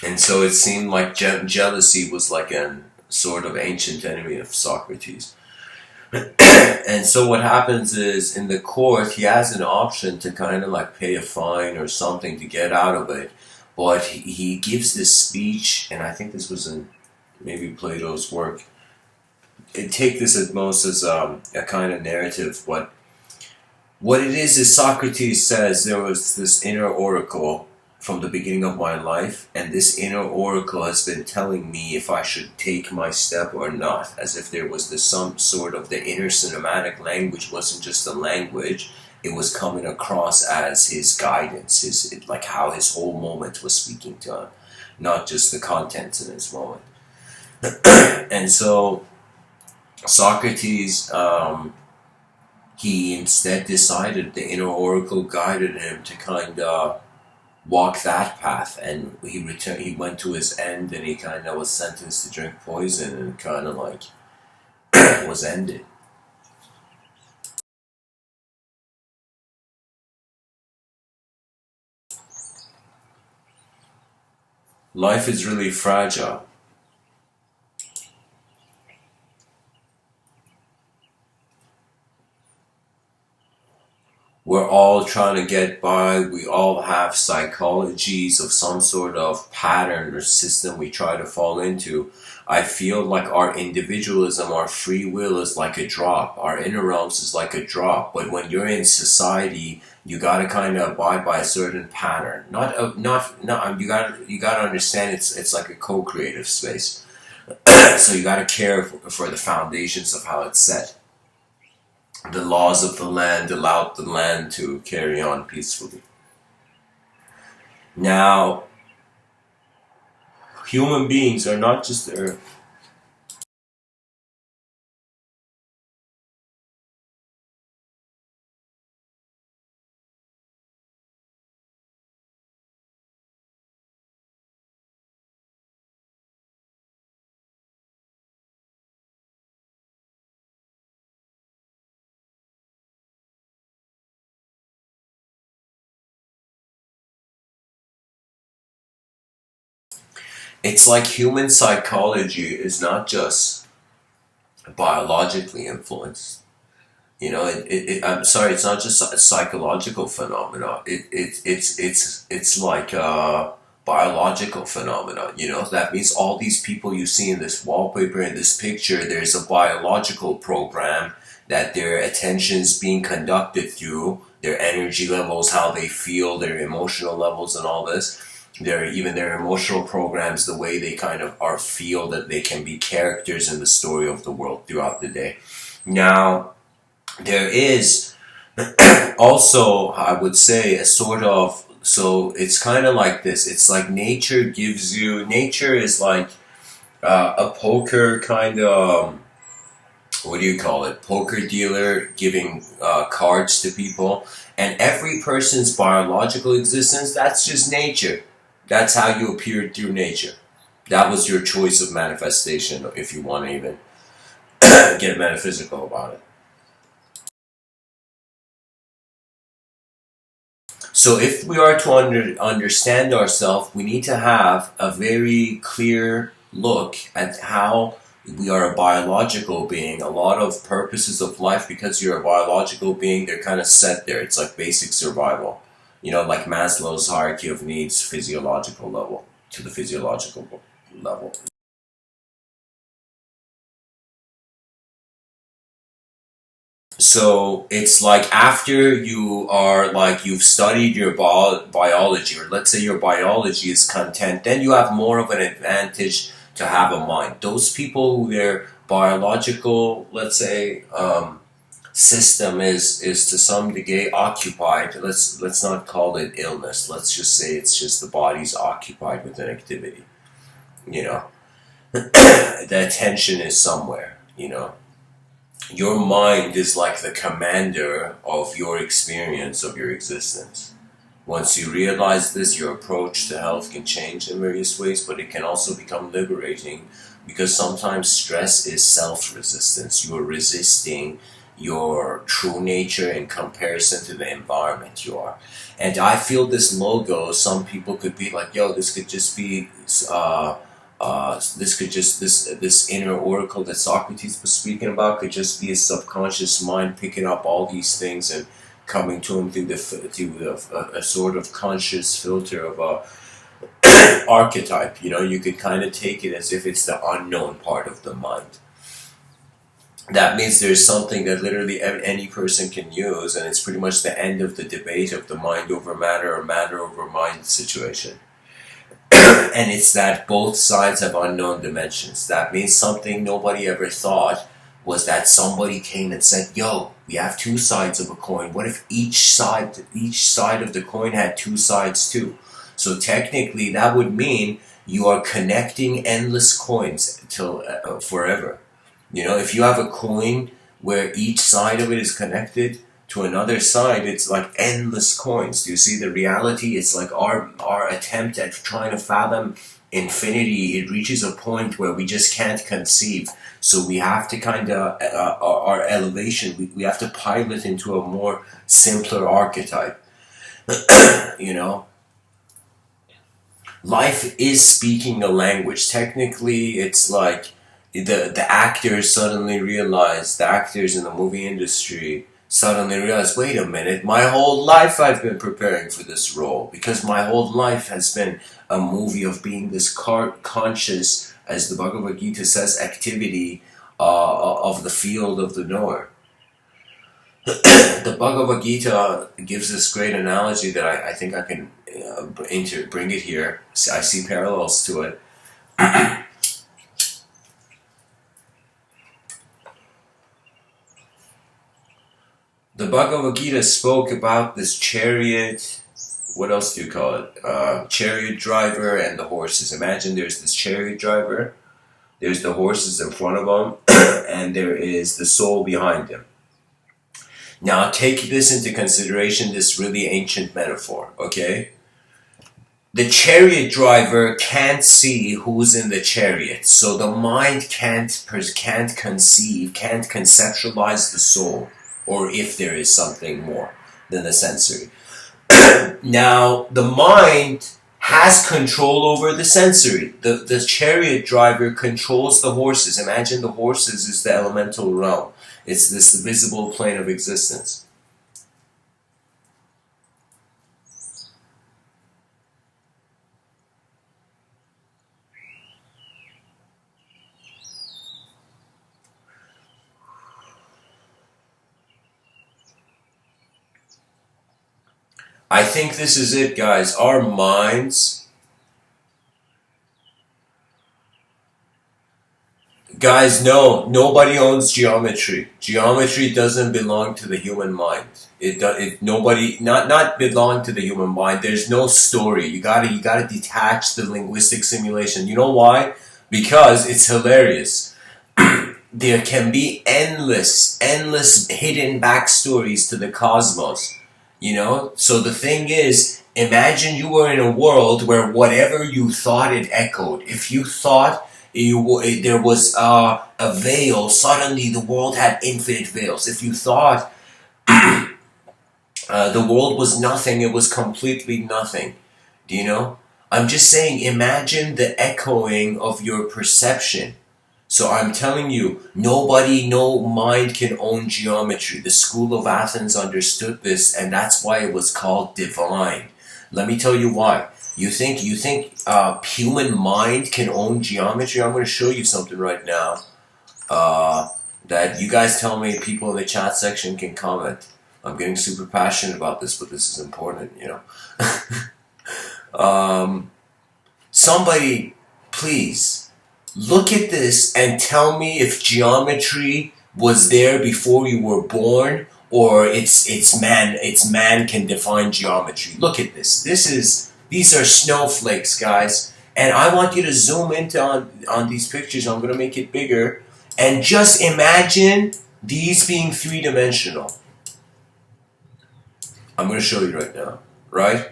And so it seemed like jealousy was like a sort of ancient enemy of Socrates. And so what happens is in the court, he has an option to kind of like pay a fine or something to get out of it. But he gives this speech, and I think this was in maybe Plato's work. Take this at most as a kind of narrative, but what it is Socrates says there was this inner oracle from the beginning of my life, and this inner oracle has been telling me if I should take my step or not, as if there was this some sort of the inner cinematic language wasn't just a language, it was coming across as his guidance, like how his whole moment was speaking to him, not just the contents in his moment. And so Socrates, he instead decided the inner oracle guided him to kind of walk that path, and he returned. He went to his end, and he kind of was sentenced to drink poison, and kind of like was ended. Life is really fragile. We're all trying to get by. We all have psychologies of some sort of pattern or system we try to fall into. I feel like our individualism, our free will is like a drop. Our inner realms is like a drop. But when you're in society, you gotta kind of abide by a certain pattern. Not. You gotta understand it's like a co-creative space. So you gotta care for the foundations of how it's set. The laws of the land allowed the land to carry on peacefully. Now, human beings are not just there. It's like human psychology is not just biologically influenced. You know, I'm sorry, it's not just a psychological phenomenon. It's like a biological phenomenon. You know, that means all these people you see in this wallpaper, in this picture, there's a biological program that their attention is being conducted through, their energy levels, how they feel, their emotional levels, and all this. Even their emotional programs, the way they kind of are feel that they can be characters in the story of the world throughout the day. Now, there is also, I would say, a sort of, so it's kind of like this. It's like nature is like a poker kind of, what do you call it? Poker dealer giving cards to people. And every person's biological existence, that's just nature. That's how you appeared through nature. That was your choice of manifestation, if you want to even get metaphysical about it. So if we are to understand ourselves, we need to have a very clear look at how we are a biological being. A lot of purposes of life, because you're a biological being, they're kind of set there. It's like basic survival. You know, like Maslow's hierarchy of needs, physiological level, to the physiological level. So it's like after you are like you've studied your biology, or let's say your biology is content, then you have more of an advantage to have a mind. Those people who their biological, let's say, system is to some degree occupied. Let's not call it illness. Let's just say it's just the body's occupied with an activity. You know, the attention is somewhere. You know, your mind is like the commander of your experience, of your existence. Once you realize this, your approach to health can change in various ways, but it can also become liberating because sometimes stress is self-resistance. You're resisting your true nature in comparison to the environment you are. And I feel this logo, some people could be like, yo, this could just be this inner oracle that Socrates was speaking about could just be a subconscious mind picking up all these things and coming to him a sort of conscious filter of a archetype. You know, you could kind of take it as if it's the unknown part of the mind. That means there's something that literally any person can use, and it's pretty much the end of the debate of the mind over matter or matter over mind situation. And it's that both sides have unknown dimensions. That means something nobody ever thought was that somebody came and said, yo, we have two sides of a coin. What if each side of the coin had two sides too? So technically that would mean you are connecting endless coins till forever. You know, if you have a coin where each side of it is connected to another side, it's like endless coins. Do you see the reality? It's like our attempt at trying to fathom infinity, it reaches a point where we just can't conceive. So we have to kind of, our elevation, we have to pilot into a more simpler archetype. You know? Life is speaking a language. Technically, it's like the actors suddenly realize, the actors in the movie industry suddenly realize, wait a minute, my whole life I've been preparing for this role, because my whole life has been a movie of being this conscious, as the Bhagavad Gita says, activity of the field of the knower. The Bhagavad Gita gives this great analogy that I think I can bring it here. I see parallels to it. The Bhagavad Gita spoke about this chariot. What else do you call it? Chariot driver and the horses. Imagine there's this chariot driver, there's the horses in front of him, and there is the soul behind him. Now take this into consideration, this really ancient metaphor, okay? The chariot driver can't see who's in the chariot, so the mind can't conceive, can't conceptualize the soul, or if there is something more than the sensory. Now, the mind has control over the sensory. The chariot driver controls the horses. Imagine the horses is the elemental realm. It's this visible plane of existence. I think this is it, guys. Our minds, guys, no, nobody owns geometry. Geometry doesn't belong to the human mind. Nobody, not belong to the human mind. There's no story. You gotta detach the linguistic simulation. You know why? Because it's hilarious. There can be endless hidden backstories to the cosmos. You know? So the thing is, imagine you were in a world where whatever you thought it echoed. If you thought there was a veil, suddenly the world had infinite veils. If you thought the world was nothing, it was completely nothing. Do you know? I'm just saying, imagine the echoing of your perception. So I'm telling you, no mind can own geometry. The school of Athens understood this, and that's why it was called divine. Let me tell you why. You think human mind can own geometry? I'm going to show you something right now. That you guys tell me, people in the chat section can comment. I'm getting super passionate about this, but this is important, you know. Somebody, please. Look at this and tell me if geometry was there before you were born, or it's man can define geometry. Look at this. These are snowflakes, guys. And I want you to zoom into on these pictures. I'm gonna make it bigger. And just imagine these being three-dimensional. I'm gonna show you right now. Right?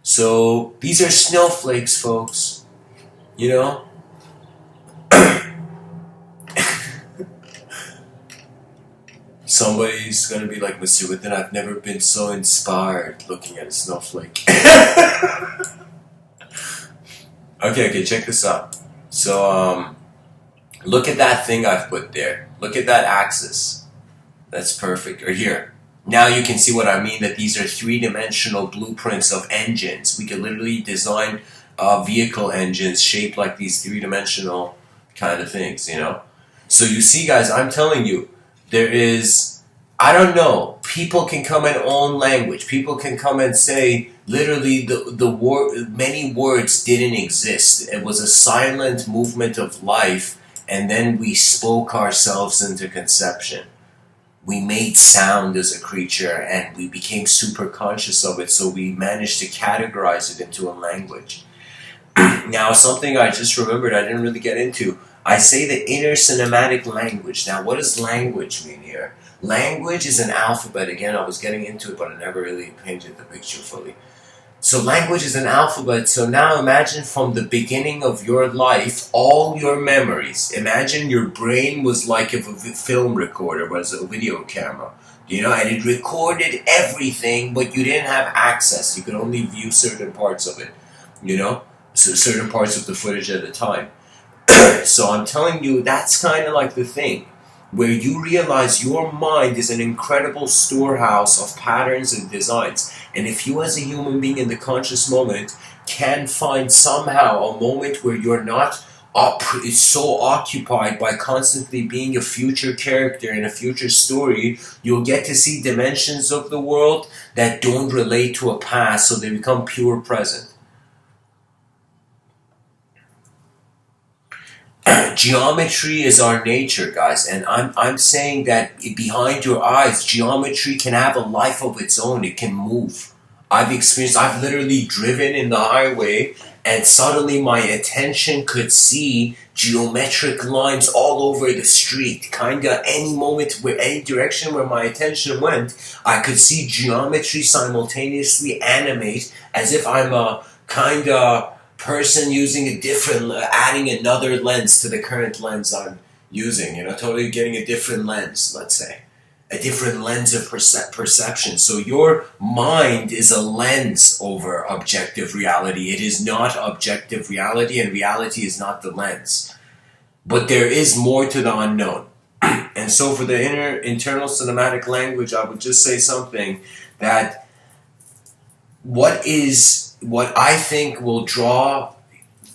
So these are snowflakes, folks. You know? Somebody's gonna be like, Mr.Within, I've never been so inspired looking at a snowflake. Okay, check this out. So, look at that thing I've put there. Look at that axis. That's perfect. Or here. Now you can see what I mean, that these are three-dimensional blueprints of engines. We could literally design vehicle engines shaped like these three-dimensional kind of things, you know? So you see, guys, I'm telling you, there is, I don't know, people can come and own language. People can come and say, literally, many words didn't exist. It was a silent movement of life, and then we spoke ourselves into conception. We made sound as a creature, and we became super conscious of it, so we managed to categorize it into a language. Now, something I just remembered I didn't really get into. I say the inner cinematic language. Now, what does language mean here? Language is an alphabet. Again, I was getting into it, but I never really painted the picture fully. So language is an alphabet. So now imagine from the beginning of your life, all your memories. Imagine your brain was like if a film recorder was a video camera. You know, and it recorded everything, but you didn't have access. You could only view certain parts of it. You know? So certain parts of the footage at a time. So I'm telling you, that's kind of like the thing, where you realize your mind is an incredible storehouse of patterns and designs. And if you as a human being in the conscious moment can find somehow a moment where you're not so occupied by constantly being a future character in a future story, you'll get to see dimensions of the world that don't relate to a past, so they become pure present. Geometry is our nature, guys, and I'm saying that behind your eyes, geometry can have a life of its own. It can move. I've literally driven in the highway, and suddenly my attention could see geometric lines all over the street. Kinda any moment, any direction where my attention went, I could see geometry simultaneously animate as if I'm a kinda person using a different, adding another lens to the current lens I'm using, you know, totally getting a different lens, let's say. a different lens of perception. So your mind is a lens over objective reality. It is not objective reality, and reality is not the lens. But there is more to the unknown. And so for the internal cinematic language, I would just say something that what I think will draw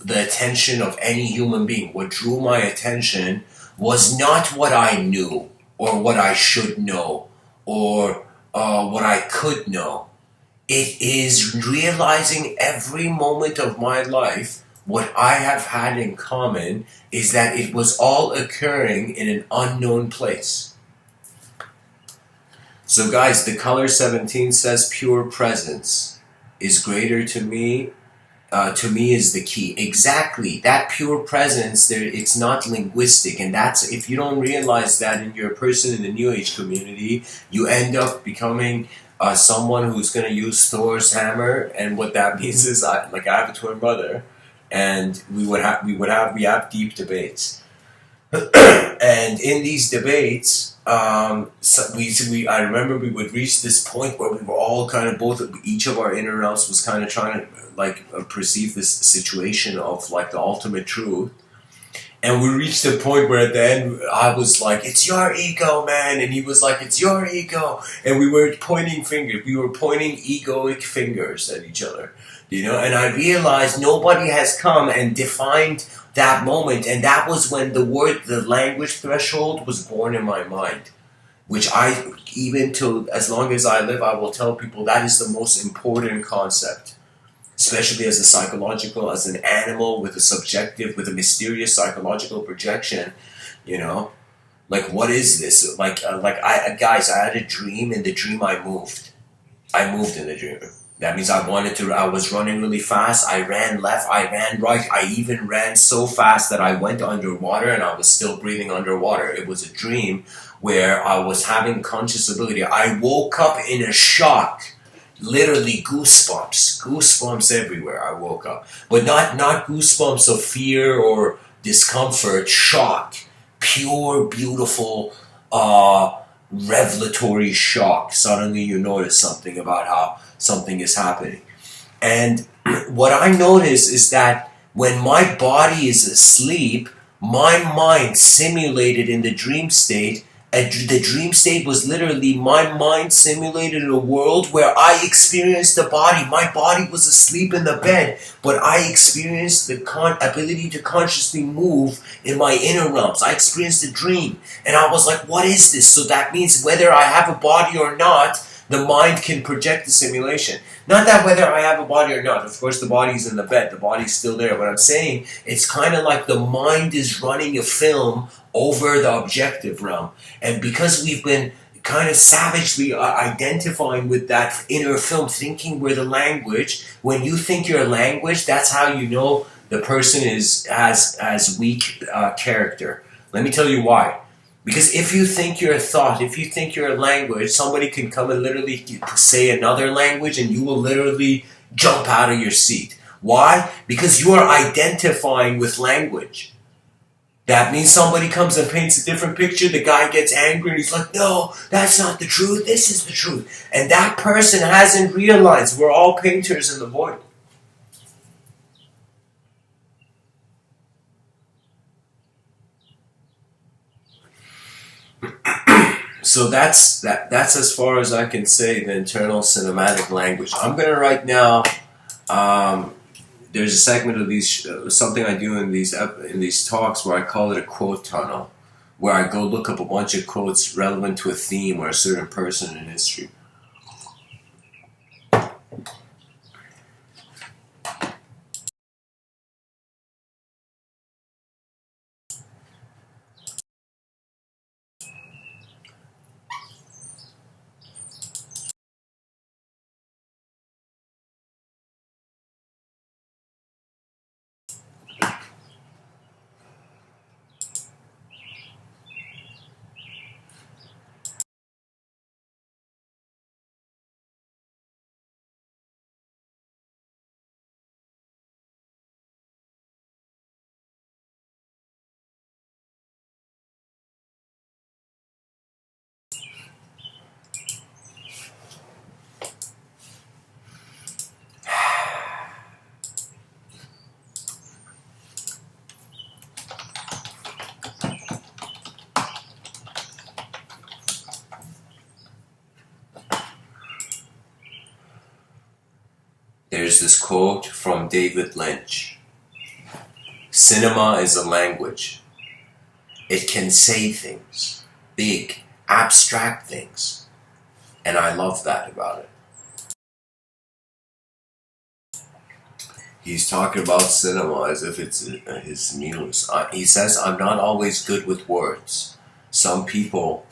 the attention of any human being, what drew my attention was not what I knew or what I should know or what I could know. It is realizing every moment of my life what I have had in common is that it was all occurring in an unknown place. So guys, the color 17 says pure presence is greater to me is the key. Exactly. That pure presence, there, it's not linguistic. And that's, if you don't realize that and you're a person in the New Age community, you end up becoming someone who's going to use Thor's hammer. And what that means is, I have a twin brother, and we have deep debates. And in these debates, I remember we would reach this point where we were all kind of each of our inner realms was kind of trying to perceive this situation of like the ultimate truth. And we reached a point where at the end I was like, "It's your ego, man," and he was like, "It's your ego," and we were pointing fingers. We were pointing egoic fingers at each other, And I realized nobody has come and defined that moment, and that was when the language threshold was born in my mind, which even till as long as I live, I will tell people that is the most important concept, especially as as an animal with a subjective, with a mysterious psychological projection, like what is this? Guys, I had a dream. In the dream, I moved in the dream. That means I was running really fast. I ran left, I ran right. I even ran so fast that I went underwater and I was still breathing underwater. It was a dream where I was having conscious ability. I woke up in a shock. Literally goosebumps everywhere. I woke up. But not goosebumps of fear or discomfort, shock. Pure, beautiful, revelatory shock. Suddenly you notice something about how something is happening. And what I notice is that when my body is asleep, my mind simulated in the dream state. The dream state was literally my mind simulated a world where I experienced the body. My body was asleep in the bed, but I experienced the ability to consciously move in my inner realms. I experienced a dream, and I was like, what is this? So that means whether I have a body or not, the mind can project the simulation. Not that whether I have a body or not. Of course, the body's in the bed. The body's still there. But I'm saying it's kind of like the mind is running a film over the objective realm. And because we've been kind of savagely identifying with that inner film, thinking we're the language, when you think you're a language, that's how you know the person has weak character. Let me tell you why. Because if you think you're a thought, if you think you're a language, somebody can come and literally say another language and you will literally jump out of your seat. Why? Because you are identifying with language. That means somebody comes and paints a different picture, the guy gets angry and he's like, no, that's not the truth, this is the truth. And that person hasn't realized we're all painters in the void. So that's as far as I can say the internal cinematic language. I'm gonna right now. There's a segment of these something I do in these talks where I call it a quote tunnel, where I go look up a bunch of quotes relevant to a theme or a certain person in history. There's this quote from David Lynch. Cinema is a language. It can say things, big, abstract things. And I love that about it. He's talking about cinema as if it's his muse. He says, I'm not always good with words. Some people,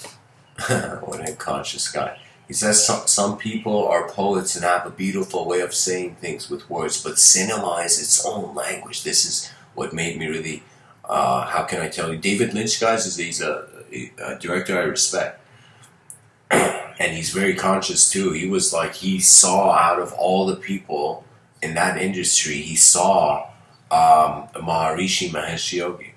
what a conscious guy. He says some people are poets and have a beautiful way of saying things with words, but cinema is its own language. This is what made me really, how can I tell you? David Lynch, guys, he's a director I respect. And he's very conscious too. He was like, he saw out of all the people in that industry, he saw Maharishi Mahesh Yogi.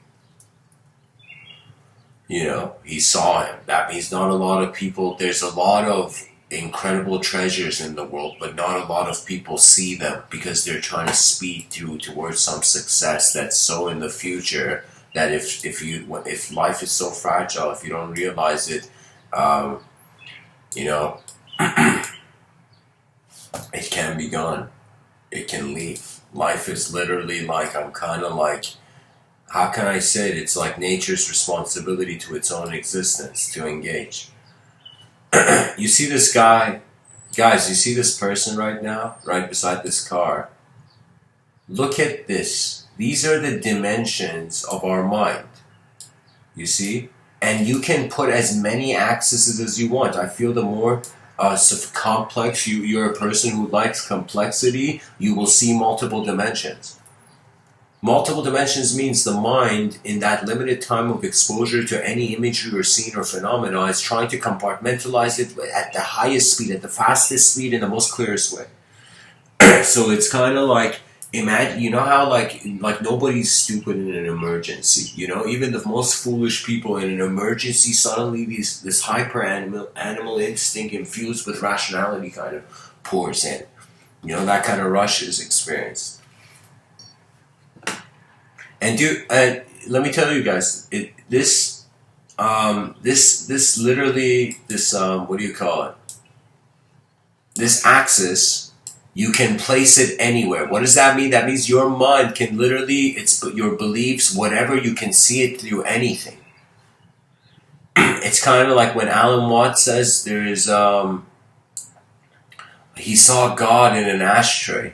You know, he saw him. That means not a lot of people, there's a lot of incredible treasures in the world, but not a lot of people see them because they're trying to speed through towards some success that's so in the future that if life is so fragile, if you don't realize it, you know, it can be gone. It can leave. Life is literally like, I'm kind of like, how can I say it? It's like nature's responsibility to its own existence to engage. You see this guy, guys, you see this person right now, right beside this car? Look at this. These are the dimensions of our mind. You see? And you can put as many axes as you want. I feel the more complex you're a person who likes complexity, you will see multiple dimensions. Multiple dimensions means the mind, in that limited time of exposure to any imagery or scene or phenomena, is trying to compartmentalize it at the highest speed, at the fastest speed, in the most clearest way. So it's kind of like, imagine, you know how like nobody's stupid in an emergency, you know, even the most foolish people in an emergency, suddenly this hyper animal instinct infused with rationality kind of pours in, you know, that kind of rush is experienced. And let me tell you guys, this literally, what do you call it, this axis, you can place it anywhere. What does that mean? That means your mind can literally, it's your beliefs, whatever, you can see it through anything. It's kind of like when Alan Watts says there's, he saw God in an ashtray.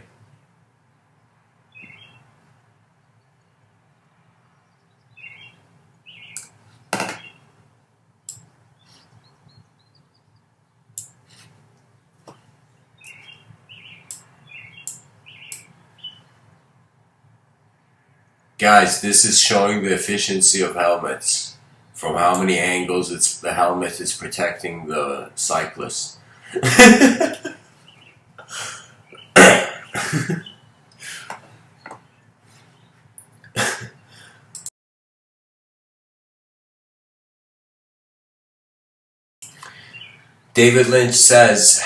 Guys, this is showing the efficiency of helmets. From how many angles the helmet is protecting the cyclist. David Lynch says,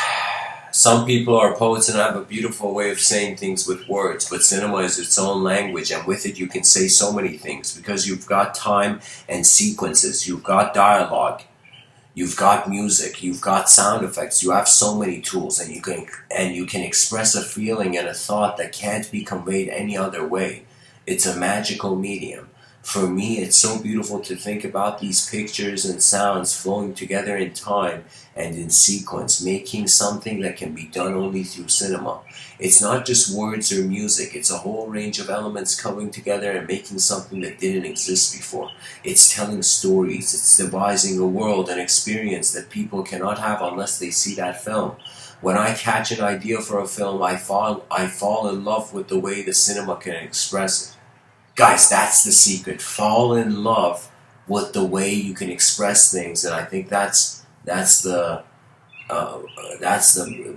some people are poets and have a beautiful way of saying things with words, but cinema is its own language, and with it you can say so many things because you've got time and sequences, you've got dialogue, you've got music, you've got sound effects, you have so many tools, and you can express a feeling and a thought that can't be conveyed any other way. It's a magical medium. For me, it's so beautiful to think about these pictures and sounds flowing together in time and in sequence, making something that can be done only through cinema. It's not just words or music, it's a whole range of elements coming together and making something that didn't exist before. It's telling stories, it's devising a world, an experience that people cannot have unless they see that film. When I catch an idea for a film, I fall in love with the way the cinema can express it. Guys, that's the secret. Fall in love with the way you can express things, and I think that's the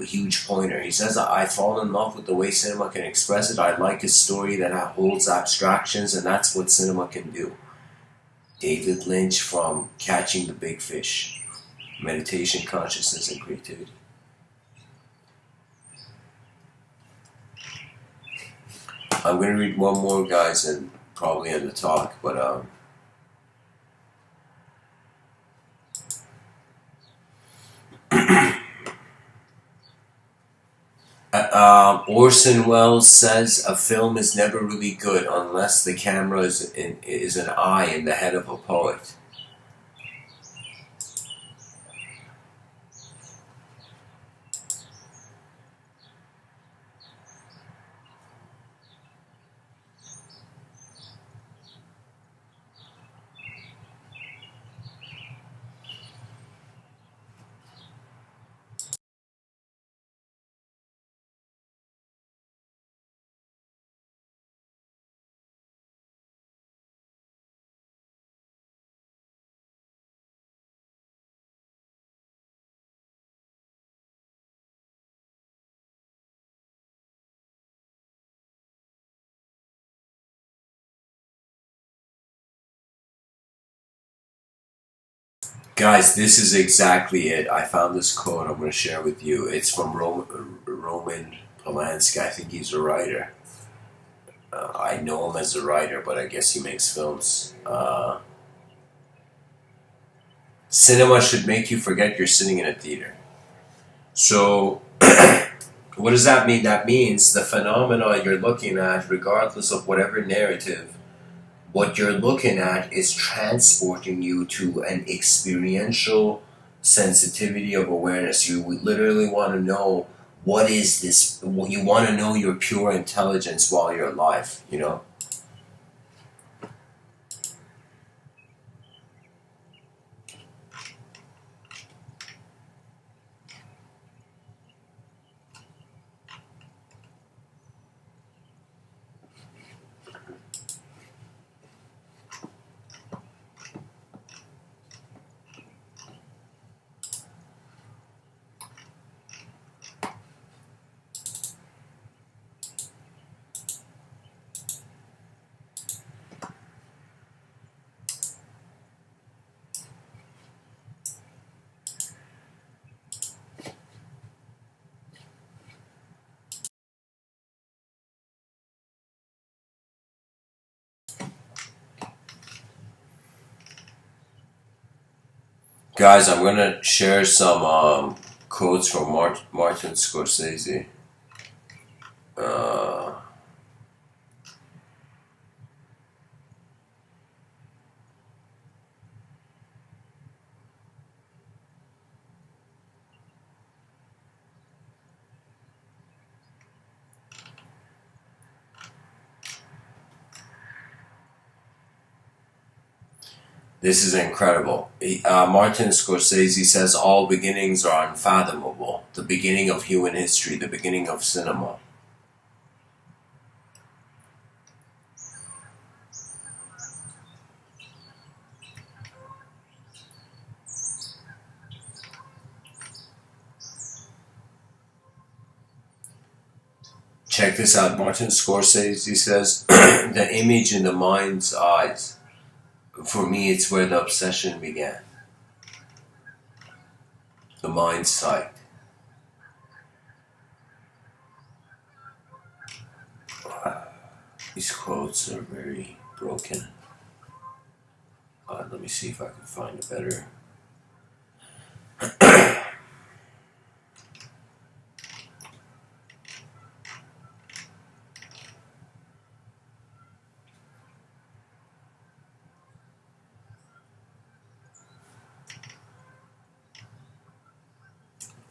huge pointer. He says, I fall in love with the way cinema can express it. I like a story that holds abstractions, and that's what cinema can do. David Lynch from Catching the Big Fish. Meditation, Consciousness, and Creativity. I'm going to read one more, guys, and probably end the talk, but Orson Welles says a film is never really good unless the camera is an eye in the head of a poet. Guys, this is exactly it. I found this quote I'm going to share with you. It's from Roman Polanski. I think he's a writer. I know him as a writer, but I guess he makes films. Cinema should make you forget you're sitting in a theater. So, what does that mean? That means the phenomena you're looking at, regardless of whatever narrative, what you're looking at is transporting you to an experiential sensitivity of awareness. You literally want to know what is this. You want to know your pure intelligence while you're alive, you know? Guys, I'm gonna share some quotes from Martin Scorsese. Uh, this is incredible. Martin Scorsese says all beginnings are unfathomable. The beginning of human history, the beginning of cinema. Check this out. Martin Scorsese says, the image in the mind's eyes. For me, it's where the obsession began. The mind's sight. These quotes are very broken. Let me see if I can find a better.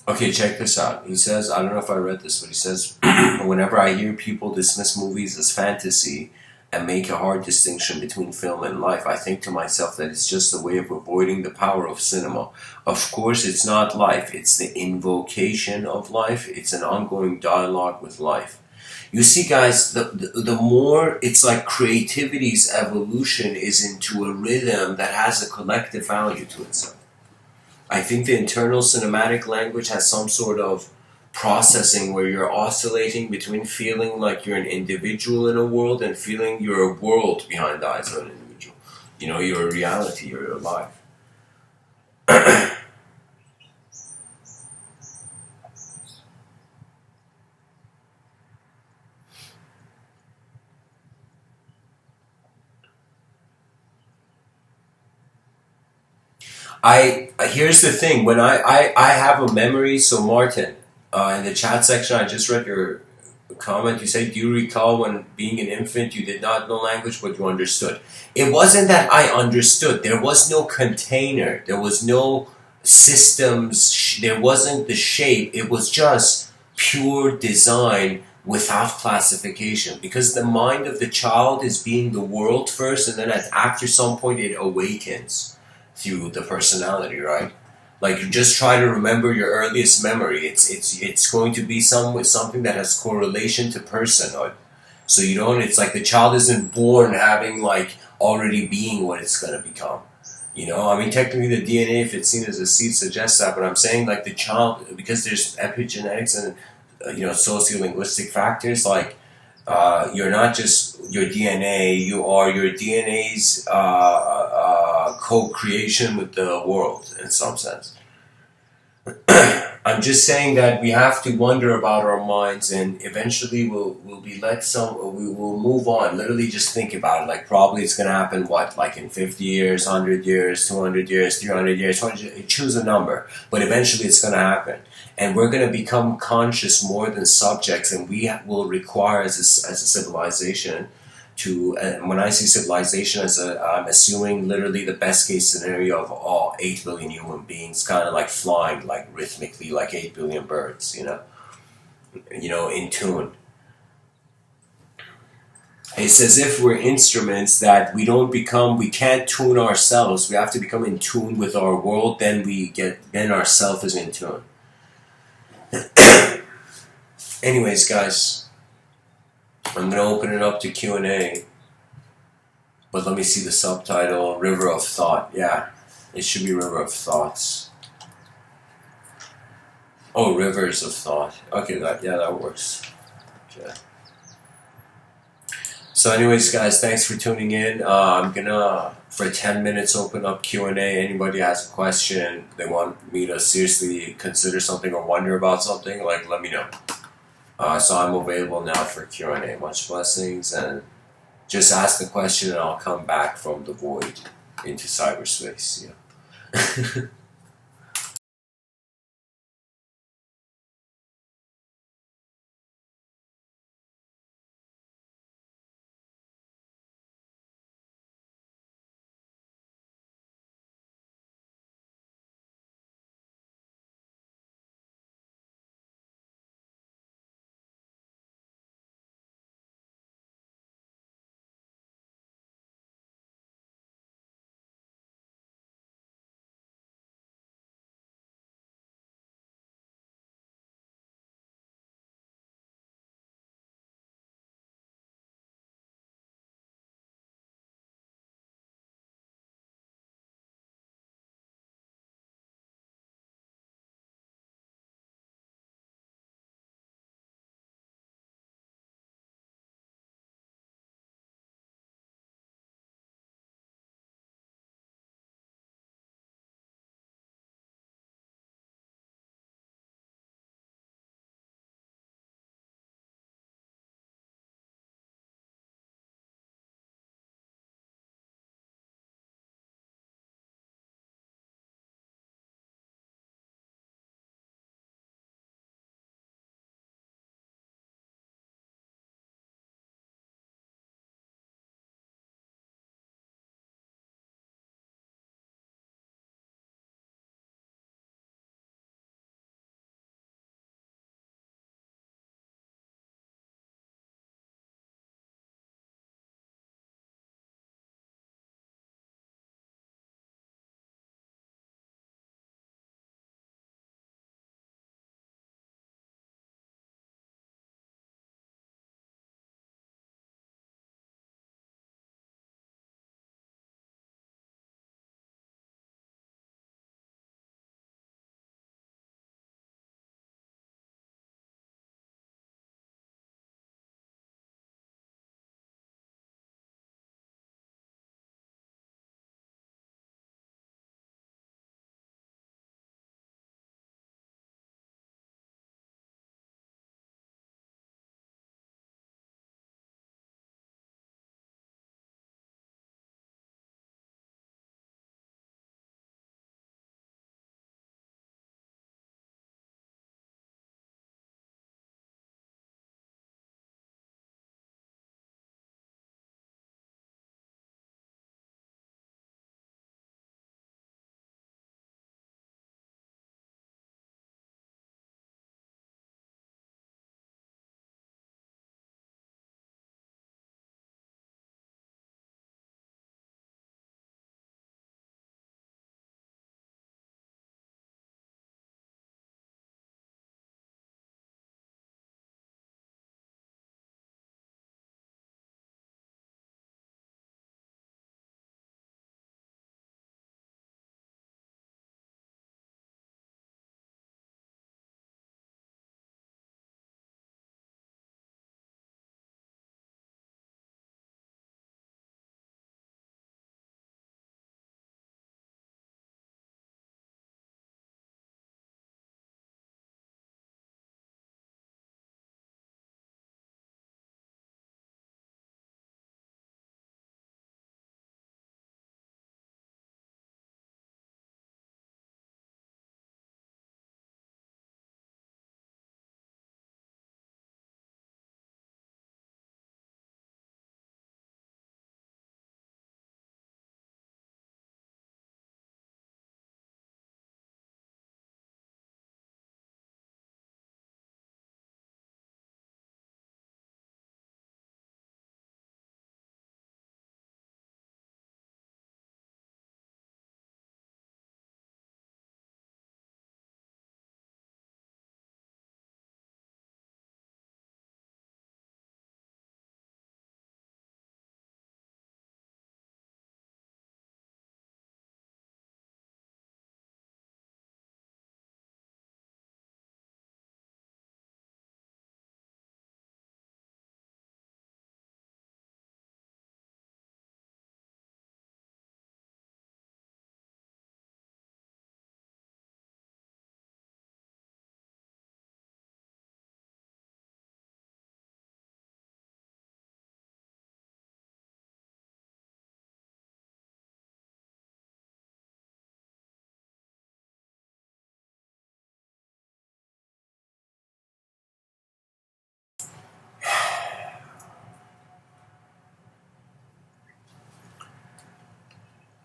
Okay, check this out. He says, I don't know if I read this, but he says, whenever I hear people dismiss movies as fantasy and make a hard distinction between film and life, I think to myself that it's just a way of avoiding the power of cinema. Of course, it's not life. It's the invocation of life. It's an ongoing dialogue with life. You see, guys, the more it's like creativity's evolution is into a rhythm that has a collective value to itself. I think the internal cinematic language has some sort of processing where you're oscillating between feeling like you're an individual in a world and feeling you're a world behind the eyes of an individual. You know, you're a reality, you're alive. Here's the thing, when I have a memory, so Martin, In the chat section, I just read your comment. You say, do you recall when being an infant you did not know language but you understood? It wasn't that I understood. There was no container. There was no systems. There wasn't the shape. It was just pure design without classification, because the mind of the child is being the world first, and then after some point it awakens through the personality, right? Like, just try to remember your earliest memory. It's going to be something that has correlation to personhood. So you don't. It's like the child isn't born having like already being what it's gonna become. You know, I mean, technically the DNA, if it's seen as a seed, suggests that. But I'm saying like the child, because there's epigenetics and sociolinguistic factors. Like, you're not just your DNA. You are your DNA's co-creation with the world in some sense. I'm just saying that we have to wonder about our minds, and eventually we'll be we will move on. Literally, just think about it. Like, probably it's gonna happen. What, like in 50 years, 100 years, 200 years, 300 years? Choose a number, but eventually it's gonna happen, and we're gonna become conscious more than subjects, and we will require as a civilization to, when I say civilization, I'm assuming literally the best case scenario of all 8 billion human beings, kind of like flying, like rhythmically, like 8 billion birds, in tune. It's as if we're instruments that we can't tune ourselves. We have to become in tune with our world, then ourself is in tune. Anyways, guys, I'm gonna open it up to Q&A. But let me see the subtitle, River of Thought. Yeah, it should be River of Thoughts. Oh, Rivers of Thought. Okay, that works. Okay. So anyways, guys, thanks for tuning in. I'm gonna, for 10 minutes, open up Q&A. Anybody has a question, they want me to seriously consider something or wonder about something, like, let me know. So I'm available now for Q&A. Much blessings, and just ask the question and I'll come back from the void into cyberspace. Yeah.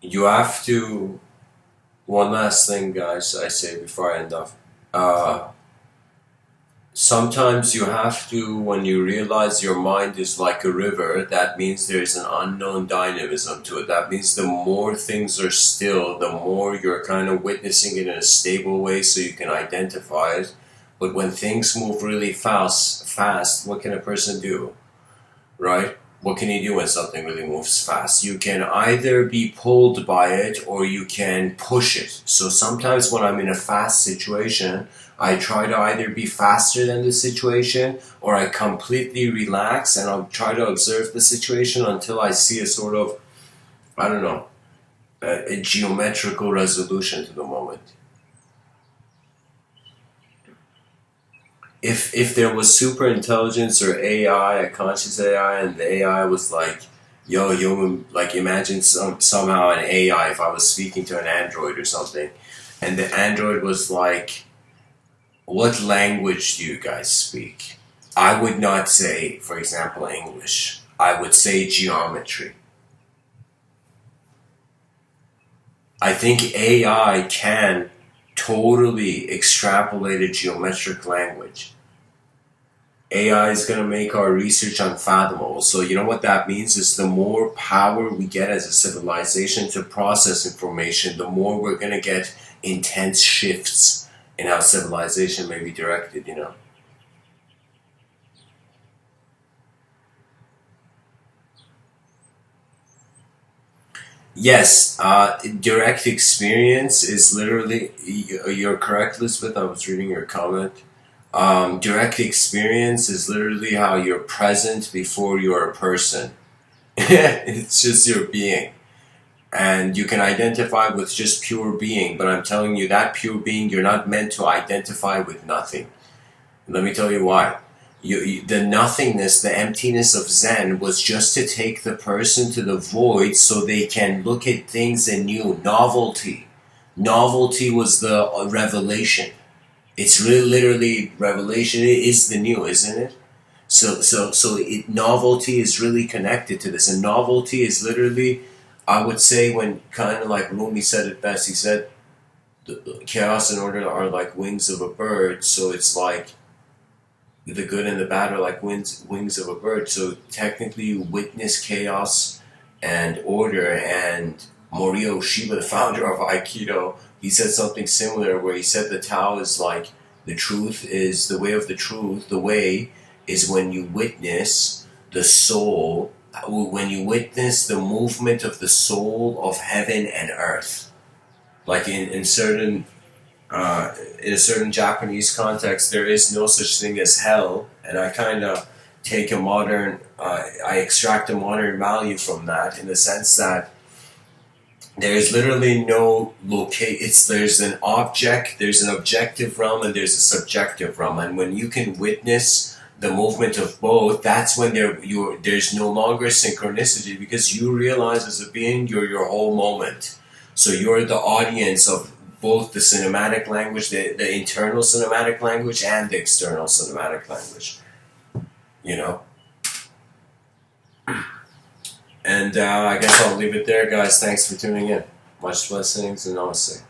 you have to, one last thing, guys, I say before I end off. Sometimes you have to, when you realize your mind is like a river, that means there's an unknown dynamism to it. That means the more things are still, the more you're kind of witnessing it in a stable way so you can identify it. But when things move really fast, what can a person do? Right? What can you do when something really moves fast? You can either be pulled by it or you can push it. So sometimes when I'm in a fast situation, I try to either be faster than the situation or I completely relax and I'll try to observe the situation until I see a sort of, I don't know, a geometrical resolution to the moment. If there was super intelligence or AI, a conscious AI, and the AI was like, yo, human, like imagine somehow an AI if I was speaking to an android or something, and the android was like, what language do you guys speak? I would not say, for example, English. I would say geometry. I think AI can totally extrapolate a geometric language. AI is going to make our research unfathomable. So you know what that means is the more power we get as a civilization to process information, the more we're going to get intense shifts in how civilization may be directed, you know. Yes, direct experience is literally, you're correct, Lisbeth. I was reading your comment. Direct experience is literally how you're present before you're a person. It's just your being. And you can identify with just pure being, but I'm telling you, that pure being, you're not meant to identify with nothing. Let me tell you why. The nothingness, the emptiness of Zen was just to take the person to the void so they can look at things anew. Novelty. Novelty was the revelation. It's really literally revelation. It is the new, isn't it? Novelty is really connected to this, and novelty is literally, I would say, when kind of like Rumi said it best. He said, "Chaos and order are like wings of a bird." So it's like the good and the bad are like wings of a bird. So technically, you witness chaos and order. And Morio Shiba, the founder of Aikido, he said something similar, where he said the Tao is like the truth is the way of the truth. The way is when you witness the soul, when you witness the movement of the soul of heaven and earth. Like in a certain Japanese context, there is no such thing as hell, and I kind of take a modern, I extract a modern value from that in the sense that there's literally no there's an object, there's an objective realm, and there's a subjective realm, and when you can witness the movement of both, that's when there's no longer synchronicity, because you realize as a being you're your whole moment. So you're the audience of both the cinematic language, the internal cinematic language, and the external cinematic language. You know? And I guess I'll leave it there, guys. Thanks for tuning in. Much blessings and namaste.